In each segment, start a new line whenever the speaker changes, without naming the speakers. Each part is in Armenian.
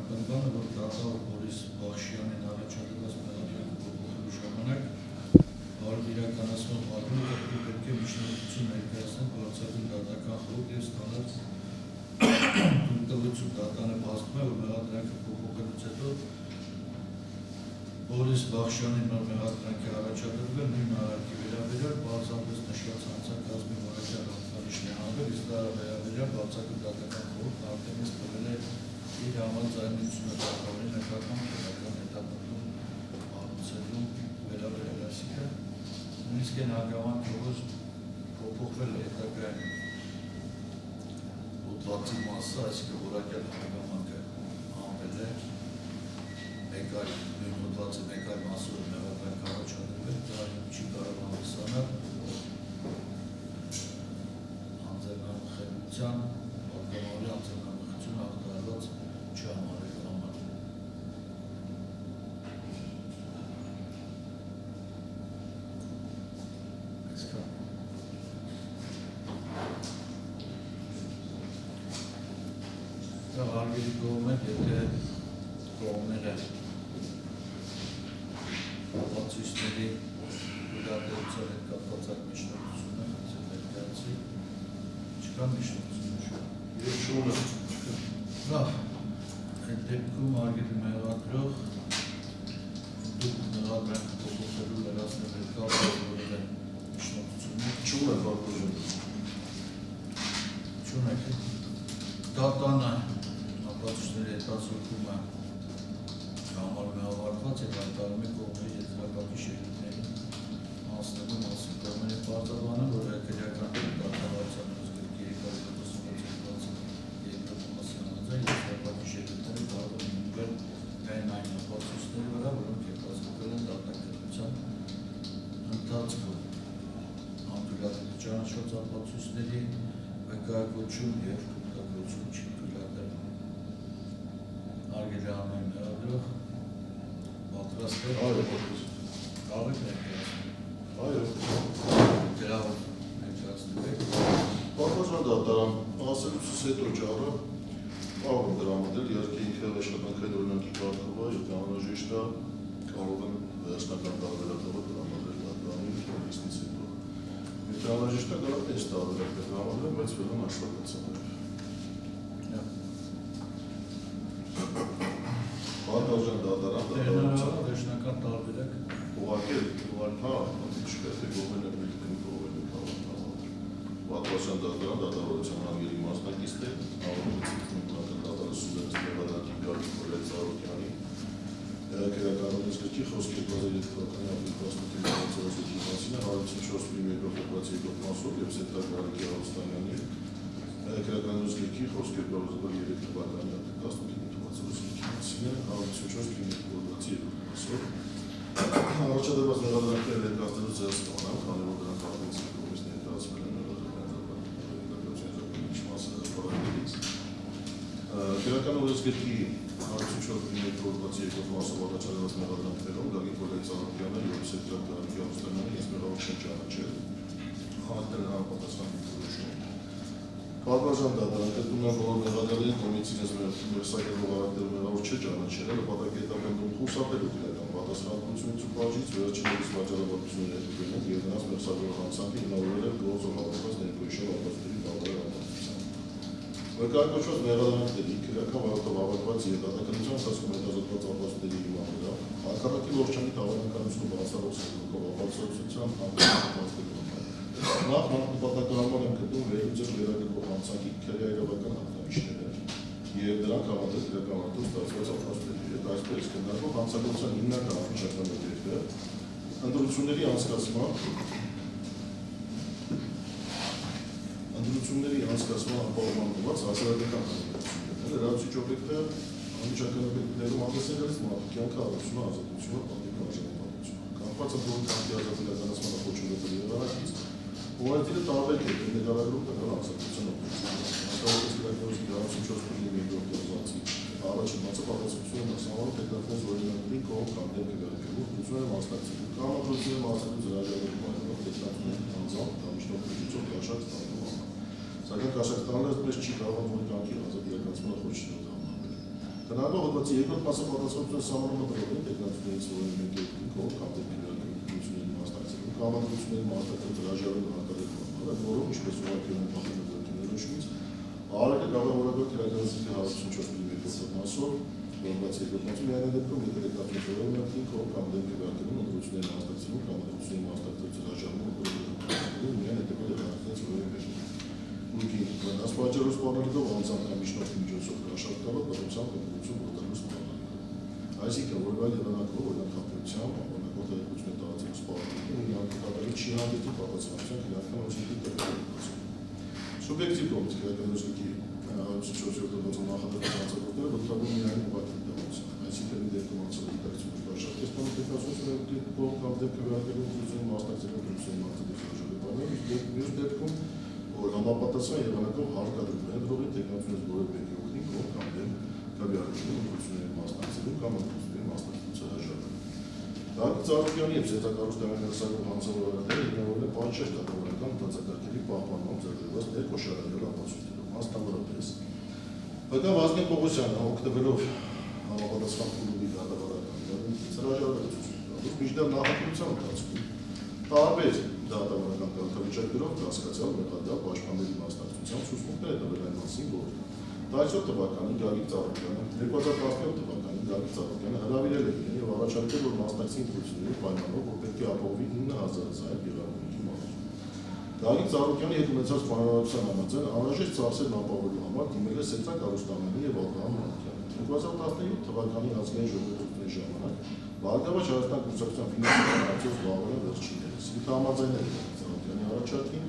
հիմնական բանը, որ դատավոր Բորիս Բախշյանին առաջադրված մեղադրանքը փոփոխելու ժամանակ իրականացնող արժույթը պետք է միջնորդություն ներկայացնել բարձրագույն դատական խորհուրդ և ստանալ թույլտվություն դատանը փաստում է, որ մեղադրանքը փոփոխելուց հետո Բորիս Բախշյանի նոր մեղադրանքի առաջադրվել նույն արարքի վերաբերյալ պարզապես նշված հանցակազմի որակյալ հատկանիշն է հանվել, իսկ դրա վերաբերյալ բարձրագույն դատական խորհուրդն արդեն տվել է իր համաձայնությունը դատավորի նկատմամբ քննական հետապնդում հարուցելու վերաբերյալ, այսինքն նույնիսկ այն հանգամանքը, որ փոփոխվել է հետագայում հոդվածի մասը, այսինքն որակյալ հանգամանքը հանվել է մեկ այլ նույն հոդվածի մեկ այլ մասով մեղադրանք առաջադրվել, դա չի կարող հանդիսանալ անձեռնամխելիության, պատգամավորի անձեռնամխելիություն ախտարված չհամարելու համար։ Դա հարգելի կողմեր, եթե կողմները ապացույցների ուղղատերության հետ կապված այդ միջնորդությունը ներկայացի, չկա միջնորդություն։
Եվ շունը։
Լավ, այդ դեպքում հարգելի մեղադրող դուք մեղադրանքը փոփոխելու լրացնել հետ կապված որևէ միջնորդություն
չունեք բակոժեն։
Չունեք։ Դատանը ապացույցների հետազոտումը համարում է ավարտված և հայտարարում է կողմերի եզրակացի շերտներին անցնելու մասին։ Կողմերի պարզաբանում, որ քրեական դատավարության գրքի 276-րդ մասի համաձայն եզրակացի շերտները կարող են հիմնվել միայն այն ապացույցների վրա, որոնք հետազոտվել են դատաքննության ընթացքում։ Անդրադառնալով ճանաչված ապացույցների վկայակոչում և թույլատվություն չի թույլատրվում։ Հարգելի անհայտ մեղադրող, պատրաստ եք։
Այո,
կարող եք ներկայացնել։
այո։
Գրավոր ներկայացնեք եք։
Բակոժան դատարան ասելուցից հետո ճառը կարող եմ դրամատել, իհարկե ինքը աշխատանքային օրինակի կարգով է և անհրաժեշտ է կարող եմ վերջնական տարբերակով դրամատել դատարանի նիստից հետո։ Եթե անհրաժեշտ է կարող է տարբերակ դրամատել, բայց վերջում աշխատանքացանել։ Բակոժան դատարան
վերջնական տարբերակ
ուղարկել, չպետք է կողմերը պետք կողմերը կարող Բակոժան դատարան դատավորության հանգելի մասնակից է, ավանդույթի դատարանություններից մեղադրանքի Գարիկ Ծառուկյանի քրեականորեն գրքի խոսքի 2003 թվականի ապրիլի 18-ի մասին 154-1 փոփոխված մասով եւ Սեթար Գարիկի Ռոստանյանի քրեականորեն գրքի խոսքի 2003 թվականի ապրիլի 18-ի մասին 154-1 փոփոխված մասով առաջադրված մեղադրանքները ներկայացնելու ձեռնարկման, քանի որ դրանք առանցիկ կողմից ներկայացվել են Քրեական օրենսգրքի 154-1 փոփոխված մասով առաջադրված մեղադրանքներում Գագիկ Ծառուկյանը եւ Սեթար Գարիկի Ռոստանյանը ես մեղավոր չեն ճանաչել, հանձնել համապատասխան դիրքորոշում։ Բակոժան դատարան դեպքում բոլոր մեղադրողների կողմից իրենց մերսակերով հարաբերում մեղավոր չէ ճանաչել, նպատակի հետապնդում խուսափելու քրեական պատասխանատվությունից ու բաժից վերջիններիս վաճառականություններ հետևել եւ նրանց մերսակերով հանցանքի հիմնավորել է գործով հավաքված ներկայացող ապացույցների բավարար համակարգությամբ։ Վկայակոչված մեղադրանքների քրեական վարակով հավաքված եւ դատականության ընթացքում հետազոտված ապացույցների հիման վրա հակառակի ողջանի հավանականությունը բացառող սահմանով ապացուցության համակարգը Նախ նպատակահարմար են գտնում վերլուծել վերագրվող հանցանքի քրեական հատկանիշները և դրանք համատեղ քրեական վարակով ստացված ապացույցների հետ այսպես քննարկվող հանցագործության հիմնական անմիջական օբյեկտը ընտրությունների անցկացման ապահովման ուղղված հասարակական հանրությունները լրացուցիչ օբյեկտը անմիջական օբյեկտներում հանդեսելիս մարդու կյանքը, առողջությունը, ազատությունը, պատիվը, արժանապատվությունը կապված ընտրական կյանքի ազատությունն խոչընդոտների եղանակից Ուղղակի տարբեր կետեր ներառում տվյալ հանցագործության օգնության։ Հատկապես քրեականորեն գրանցում 4.5 առաջին մասը պատասխանատվությունը մասնավոր տեխնիկական օրինակների կողմ կամ դեպք վերագրելու օգնությունը մասնակցելու կամ օգնությունը մասնակցելու զրահագրելու պայմանով տեխնիկական անձամբ կամ միջնորդությունով կաշառք ստանալու համար։ Սակայն կաշառք ստանալը այդպես չի կարող որ կյանքի ազատ իրականացմանը խոչընդոտ համարվել։ Քննարկվող հոդվածի երկրորդ մասը պատասխանատվության սահմանումը տրվում է տեխնոլոգիայից որոշակի կողմ կամ դեպքերի մասնակցելու կամ անդրությունների մասնակցել հրաժարվելու հարկադրման, որում ինչպես ուղղակիորեն փոխանցումից Արարքը գաղափարական քրագազի հարցություն 4.1 մասով որպես երկրորդ մասում միայն դեպքում եթե դեպքերի կողմ կամ դեպքի վերաբերյալ անդրությունների մասնակցելու կամ անդրությունների մասնակցել հրաժարվելու միայն հետևել է հարցից որևէ Ուղղակի վնասվածքով սպառնալով անձամբ կամ միջնորդի միջոցով հրաշքելով պատմության կողմություն որտեղից սպառնալով։ Այսինքն որվայլ եղանակով օրինախապետությամբ անվանակոտ հայկությունների տարածելու սպառնալով ու անկատարի չի հանդեպի պատասխանատվության քրեական օբյեկտի տվյալը։ Սուբյեկտիվ կողմից քրեական օբյեկտի հարցությունների նախադեպ հանցավորները վստահում միայն ուղղակի դեպքում։ Այսինքն դեպքում անցալի դարձում հրաշքեստան տեխնոլոգիաների կողմ կամ դեպքի վերաբերյալ ուսումնասիրության մասնակցելու դեպքում մասնակցելու մյուս դեպքում որ համապատասխան եղանակով հարկադրվում է դրողի տեխնոլոգիաների որևէ մեկի օգնի կողմ կամ դեմ քվեարկելու ուսումնասիրությունների մասնակցելու կամ ուսումնասիրությունների մասնակցության հրաժարվելու։ Դրանից Ծառուկյանի եւ Սեծակարուստյանի ներսակող հանձնարարները հիմնավորվել են պատշաճ դատավորական մտածակարգերի պահպանման ձեռքբերված ներկոշարարյալ ապացույցներով, մասնավորապես ՀԿ Վազգեն Պողոսյանը օգտվելով համապատասխան կլուբի դատավորական հրաժարվել է միջդեռ նախատեսության ընթացքում տարբեր դատավորական կարգավիճակներով կասկածյալ մեղադար պաշտպանների մասնակցությամբ ցուցմունքներ է տվել այն մասին, որ 17 թվականին Գագիկ Ծառուկյանը 2017 թվականին Գագիկ Ծառուկյանը հրավիրել է իրեն եւ առաջարկել, որ մասնակցի ընտրությունների պայմանով, որ պետք է ապահովի 9000 ձայն եղանակի մահ։ Գագիկ Ծառուկյանի հետ ունեցած պայմանավորության համաձայն անհրաժեշտ ծախսերն ապահովելու համար դիմել է Սեծակ Արուստամյանի եւ Աբրահամ Մանուկյանը։ 2017 թվականի ազգային ժողովրդի ժամանակ Բարգավաճ Հայաստան կուսակցության ֆինանսական հարցով զբաղվել են վերջիններս։ Ինքը համաձայնել է Ծառուկյանի առաջարկին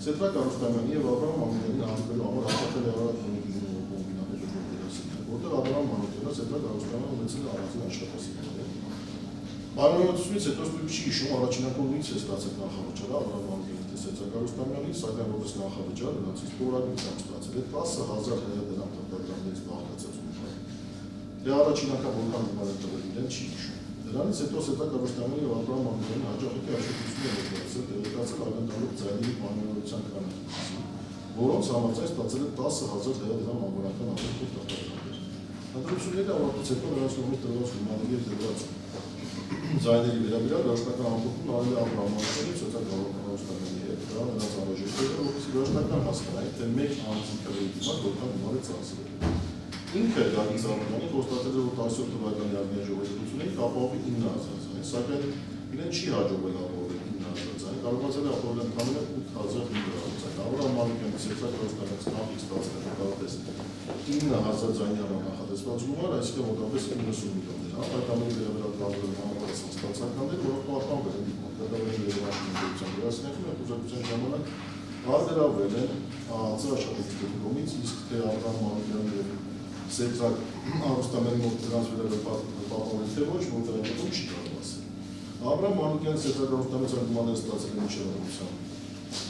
Սեծակ Արուստամյանի եւ Աբրահամ Մանուկյանի հանդիպելու համար հաստատել է Արարատ կոմբինատի դեպքում, որտեղ Աբրահամ Մանուկյանը Սեծակ Արուստամյանը ունեցել է առանձին աշխատասիրներ։ Պայմանավորությունից հետո ստույգ չի հիշում առաջին անգամ է ստացել նախավճարը Աբրահամ Մանուկյանի Սեծակ Արուստամյանի, սակայն որպես նախավճար նրանցից տորագրությամբ ստացել է 10,000 դրամ թղթադրամներից բաղկացած ունեցել։ Դե առաջին անգամ որքան դիմել է տվել իրեն չի հիշում։ Դրանից հետո Սեծակ Արուստամյանը եւ Աբրահամ Մանուկյանը հաջողակի աշխատություններ են վերցրել տեղեկացել ակնկալող ձայների պայմանավորության քանակին, որոնց համաձայն ստացել է 10,000 դրամ անվանական արտահայտող թղթադրամներ։ Ընտրությունների ավարտից հետո նրանց կողմից տրված գումարների եւ տրված ձայների վերաբերյալ դաշնական ամփոփումն արել է Աբրահամ Մանուկյանի Սեծակ Արուստամյանի հետ, դա նրանց անհրաժեշտ է, որովհետեւ դաշնական հասկանալի թե մեկ անձի քվեի դիմաց որքան գումար է ծախսել։ Ինքը Գագիկ Ծառուկյանը խոստացել է, որ 17 թվականի ազգային ժողովրդությունների կապահովի 9000 ձայն, սակայն իրեն չի հաջողվել ապահովել 9000 ձայն, կարողացել է ապահովել ընդամենը 8500 ձայն։ Աբրահամ Մանուկյանի Սեծակ Արուստամյանի կապից ստացել է մոտավորապես 9000 ձայնի համար նախատեսված գումար, այսինքն մոտավորապես 90 միլիոն դրամ, այդ ամենի վերաբերյալ կազմել համապատասխան ստացականներ, որոնք պահպանվել են դեպքում երևանյան գրասենյակում եւ կուսակցության ժամանակ արտադրվել են ԱԱՑ աշխատակցների կողմից, իսկ թե Աբրահամ Մանուկյանի եւ Սեծակ Արուստամյանի մոտ դրանց վերաբերյալ պահպանվել թե ոչ, որտեղ այդպես չի կարող ասել։ Աբրահամ Մանուկյանը Սեծակ Արուստամյանը գումարները ստացել է մինչև օրության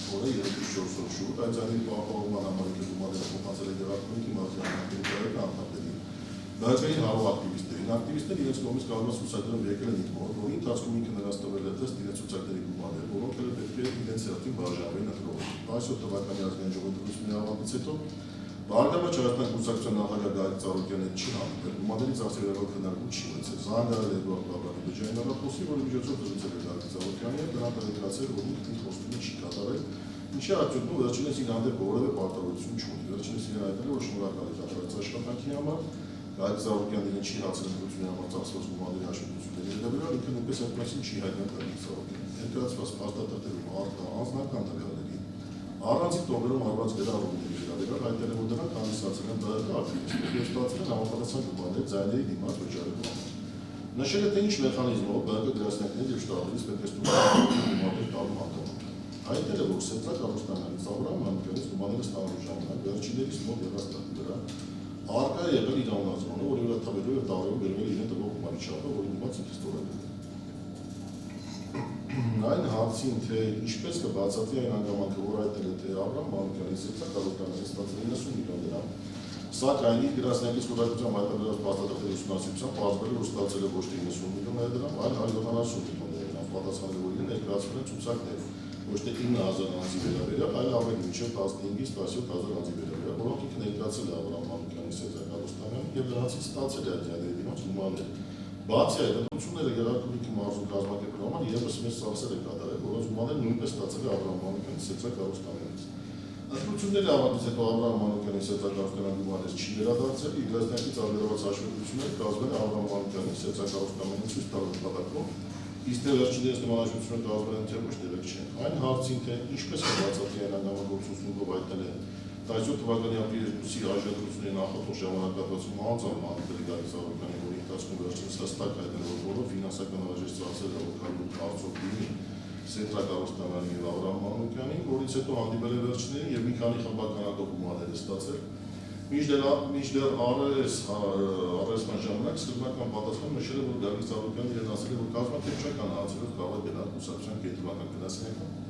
օրը 3-4 օր շուտ, այդ ձայների պահպանման համար գումարները փոխանցել է Գերակրոնիկի մարզիչների անդամներին, բացային հարող ակտիվիստներին։ Ակտիվիստները իրենց կողմից կազմված ցուցակներով եկել են իր մոտ, որի ընթացքում ինքը նրանց տվել է ըստ իրենց ցուցակների գումարներ, որոնք էլ պետք է իրենց հերթին բաժանվեն ընտրողին։ 17 թվականի ազգային ժողովրդի ավարտից հետո Բարգավաճ Հայաստան կուսակցության նախագահ Գագիկ Ծառուկյանը չի հանդիպել, գումարների ծախսերի վերաբերյալ քննարկում չի ունեցել։ Զանգարել է Բաբանի բջջային հեռախոսի, որի միջոցով դրեցել է Գագիկ Ծառուկյանը եւ նրան տեղեկացրել, որ ինքն իր խոստումը չի կատարել, ինչի արդյունքում վերջինս իր հանդեպ որևէ պարտավորություն չունի։ Վերջինս իրեն հայտնել է, որ շնորհակալ է կատարած աշխատանքի համար, Գագիկ Ծառուկյանն իրեն չի հացել ընտրությունների համար ծախսված գումարների հաշվետվությունների վերաբերյալ, ինքը նույնպես այդպեսին չի հայտնել Գագիկ Ծառուկյանին։ Ներկայացված փաստաթղթերում անձնական տվյալների առանցիկ տողերում արված գրառումների վերաբերյալ հայտնել է, որ դրանք հանդիսացել են ԲՀԿ ակտիվիստներ եւ ստացել են համապատասխան գումարներ ձայների դիմաց վճարելու համար։ Նշել է, թե ինչ մեխանիզմով ԲՀԿ գրասենյակների եւ շտաբներից պետք է ստուգել գումարներ տալու հատկամունքը։ Հայտնել է, որ Սեծակ Արուստամյանից Աբրահամ Մանուկյանից գումարները ստանալու ժամանակ վերջիններիս մոտ եղած տղի վրա արկա է եղել իր անձնազգոնը, որի վրա թվերով եւ տարերով գրվել է իրեն տվող գումարի չափը, որի դիմաց ինքը ստորագրել է։ Այն հարցին, թե ինչպես կբացատրի այն հանգամանքը, որ հայտնել է, թե Աբրահամ Մանուկյանի Սեծակ Արուստամյանից ստացել 90 միլիոն դրամ, սակայն իր գրասենյակից խորհրդությամբ հայտարարած փաստաթղթերի ուսումնասիրությամբ պարզվել է, որ ստացել է ոչ թե 90 միլիոն դրամ, այլ 170 միլիոն դրամ, պատասխանել, որ իրեն ներկայացվել են ցուցակներ, ոչ թե 9000 անձի վերաբերյալ, այլ ավելի մինչև 15-ից 17000 անձի վերաբերյալ, որոնք ինքը ներկայացել է Աբրահամ Մանուկյանի Սեծակ Արուստամյանին եւ նրանցից ստացել է այդ ձայների դիմաց գումարներ։ Բացի այդ, ընտրությունները Գեղարքունիքի մարզում կազմակերպելու համար եւս մեծ ծախսեր է կատարել, որոնց գումարները նույնպես ստացել է Աբրահամ Մանուկյանի Սերձակ Արուստամյանից։ Ընտրությունների ավարտից հետո Աբրահամ Մանուկյանի Սերձակ Արուստամյանի գումարները չի վերադարձել, իր դաշնակից ալերված հաշվետվությունները կազմել է Աբրահամ Մանուկյանի Սերձակ Արուստամյանի ցույց տալու նպատակով, իսկ դե վերջիններս նման հաշվետվությունները կազմել են թե ոչ տեղեկ չեն։ Այն հարցին, թե ինչպես է բացատրել անհանգստությունով այդտեղ է 18 թվականի ապրիլի 2-ի այժմությունների նախորդող ժամանակահատվածում անձամբ Մանուկյանի Գագիկ Զարուկյանի, որի ընթացքում վերջինս հստակ հայտնել որ բոլոր ֆինանսական արժեշտ ծախսերը օգտագործելու արդյոք լինի Սերձակ Արուստամյանի եւ Աբրահամ Մանուկյանի, որից հետո հանդիպել է վերջիններին եւ մի քանի խմբականատով գումարներ ստացել։ Մինչդեռ առեսման ժամանակ սկզբնական պատասխան նշել է, որ Գագիկ Զարուկյանն իրեն ասել է, որ կազմակերպչական հարցերով կարող է գնալ կուսակցության կենտրոնական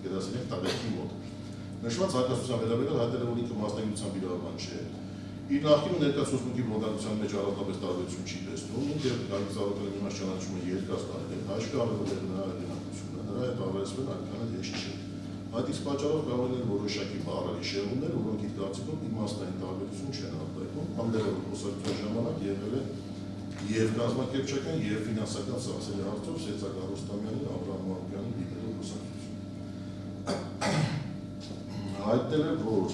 գրասենյակ Տագայքի մոտ։ Նշված հակասության վերաբերյալ հայտնել է, որ ինքը մասնագիտությամբ իրավաբան չէ։ Իր նախկին ու ներկա սոցիալական բնորդության մեջ առանձնապես տարբերություն չի տեսնում, ինքը Գագիկ Զարուկյանը միմաց ճանաչում է երկար տարիներ, հաշվի առնելով նրա հեղինակությունը, նրա հետ ավելացվել այնքան էլ հեշտ չէ։ Այդ իսկ պատճառով կարող են որոշակի բառերի շեղումներ, որոնք իր կարծիքով իմաստային տարբերություն չեն արտահայտում, հանդերձ խոսակցության ժամանակ եղել է եւ կազմակերպչական եւ ֆինանսական ծախսերի հարցով Սերձակ Արուստամյանի, Աբրահամ Մանուկյանի դիմելու խոսակցություն։ Հայտնել է, որ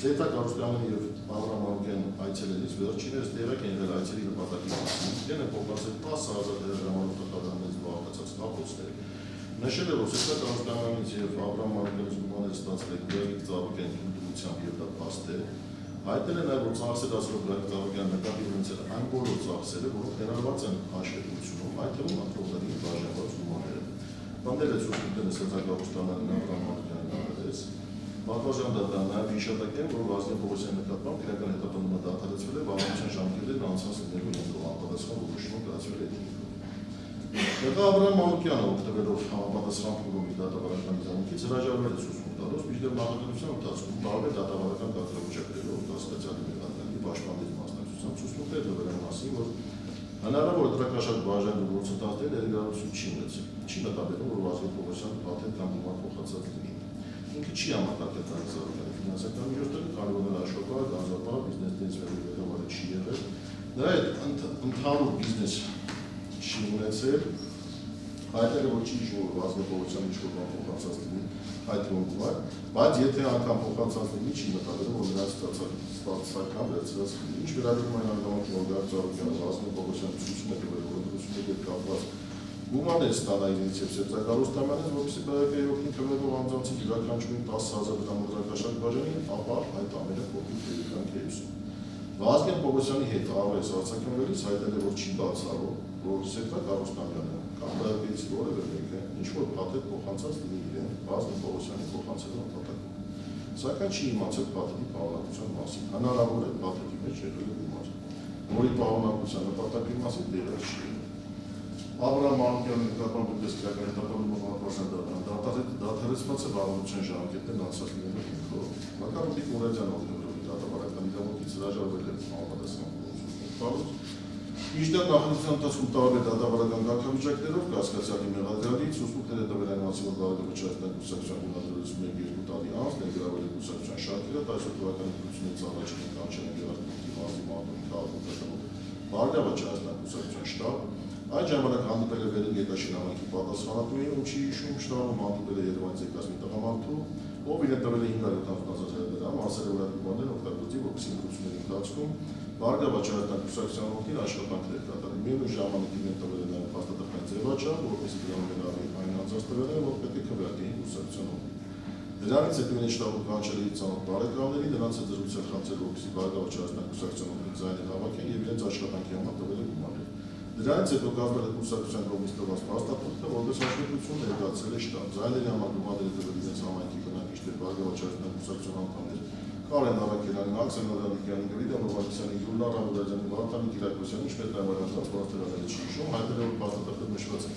Սերձակ Արուստամյանը եւ Աբրահամ Մանուկյանի այցելելիս վերջիններս տեղակ են եղել այցելի նպատակի մասին, իրեն է փոխանցել 10,000 հրամանատարներից զբաղեցած կապոցներ։ Նշել է, որ Սերձակ Արուստամյանից եւ Աբրահամ Մանուկյանից գումարներ ստացել է Գագիկ Զարուկյանի ընդդիմությամբ եւ դա փաստ է։ Հայտնել է նաեւ, որ ծախսեր ասելով Գագիկ Զարուկյանը նկատի ունեցել այն բոլոր ծախսերը, որոնք ներառված են հաշվետվությունում, այդ թվում ակտիվների բաժանված գումարները։ Բանդել է ցույց Սերձակ Արուստամյանն Աբրահամ Մանուկյանին առերես։ Պատվաժան դատան նաեւ հիշատակել, որ Վազգեն Պողոսյանի նկատմամբ քրեական հետապնդումը դադարեցվել է վարչության ժամկետներն անցած լինելու ենթով անպատասխան որոշումը կայացվել է դիմքով։ Հետո Աբրահամ Մանուկյանը օգտվելով համապատասխան փոխումի դատավարական դիտարկից հրաժարվել է ցույց տալուց, մինչդեռ նախագծության ընթացքում տարբեր դատավարական կարգավիճակներով կասկածյալի մեղադրանքի պաշտպանների մասնակցությամբ ցույցներ տվել են մասին, որ հնարավոր է դրակաշատ բաժանելու գործընթացները ներգրավություն չի ունեցել, չի նկատել, որ Վազգեն Պողոսյանը պատեհ կամ գումար փոխանցած լինի։ Ինքը չի համակարգել Գագիկ Զարուկյանի ֆինանսական միջոցները, քանի որ նրա աշխատանքը գանձապահ բիզնեսներից վերաբերյալ չի եղել, նրա այդ ընդհանուր բիզնես չի ունեցել, հայտնել է, որ չի հիշում, որ Վազգեն Պողոսյանը ինչ-որ բան փոխանցած լինի, այդ թվում գումար, բայց եթե անգամ փոխանցած լինի, չի նկատել, որ նրանց ստացական վերցրած լինի։ Ինչ վերաբերում այն անգամակին, որ Գագիկ Զարուկյանը Վազգեն Պողոսյանը ցույց է տվել, որ ընտրությունների հետ կապված գումարներ ստանա իրենից եւ Սերձակ Արուստամյանից, որպեսզի ԲՀԿ-ի օգնի քվեով անձանցի յուրաքանչյուրին 10,000 դրամատրակաշատ բաժանի, ապա այդ ամենը կողմից դերական կերուսում։ Վազգեն Պողոսյանի հետ առես արձակնվելիս հայտնել է, որ չի բացառում, որ Սերձակ Արուստամյանը կամ ԲՀԿ-ից որևէ մեկը ինչ-որ փաթեթ փոխանցած լինի իրեն Վազգեն Պողոսյանի փոխանցելու նպատակով։ Սակայն չի իմացել փաթեթի պարունակության մասին։ Հնարավոր է փաթեթի մեջ եղել է գումար, որի պարունակության նպատակի մասին տեղյակ չի եղել։ Աբրահամ Մանուկյանի նկատմամբ դեպս քրեական հետապնդումը դադարեցված է վարչության ժամկետներն անցած լինելու հիմքով։ Մակարդիկ Մուրադյանը օգտվելով դատավարական իրավունքից հրաժարվել է համապատասխան գործունեություն։ Մինչդեռ նախագծության ընթացքում տարբեր դատավարական կարգավիճակներով կասկածյալի մեղադրյալից ուսուցումներ է տվել այն մասին, որ Գաղափարչական կուսակցության գումարներից 1-2 տարի անց ներգրավել է կուսակցության շարքերը 18 թվականի ընտրությունից առաջ կանչել են Գեղարքունիքի մարզի Մարտունի քաղաքական Բարգավաճ կուսակցության շտաբ։ Այդ ժամանակ հանդիպել է Վերին Գետաշին համայնքի պատասխանատուին, ում չի հիշում շտաբում հանդիպել է Երևանից եկած մի տղամարդու, ով իրեն տվել է 500,000 դրամ, ասել է, որ այդ գումարները օգտագործի, որպեսզի ընտրությունների ընթացքում Բարգավաճ կուսակցության օգտին աշխատանքներ կատարի։ Միևնույն ժամանակ իրեն տվել է նաև փաստաթղթային ձևաչափ, որպեսզի դրան վերաբերի այն անձանց տվել են, որ պետք է քվեարկեին կուսակցության օգտին։ Դրանից հետո իրեն շտաբը կանչել է իր ծանոթ բարեկամների, նրանց հետ զրույցեր խնդրել, որպեսզի Բարգավաճ կուսակցության օգտին ձայներ հավաքեն եւ իրենց աշխատանքի համար տվել է գումարներ։ Դրանից հետո կազմել է կուսակցության կողմից տված փաստաթղթը, որպես հաշվետվություն ներկայացրել է շտաբ։ Ձայների համար գումարները տվել իրենց համայնքի բնակիչներ, Բարգավաճ կուսակցության անդամներ Կարեն Արաքելյանին, Աքսեն Նորալիկյանին, Գրիգոր Նովակիսյանին, Գյուլնար Համուդարյանին, Վարդան Կիրակոսյանին, ինչպես նաև այլ անձանց, որոնց դրանից չի հիշում, հայտնել է, որ փաստաթղթը նշված է։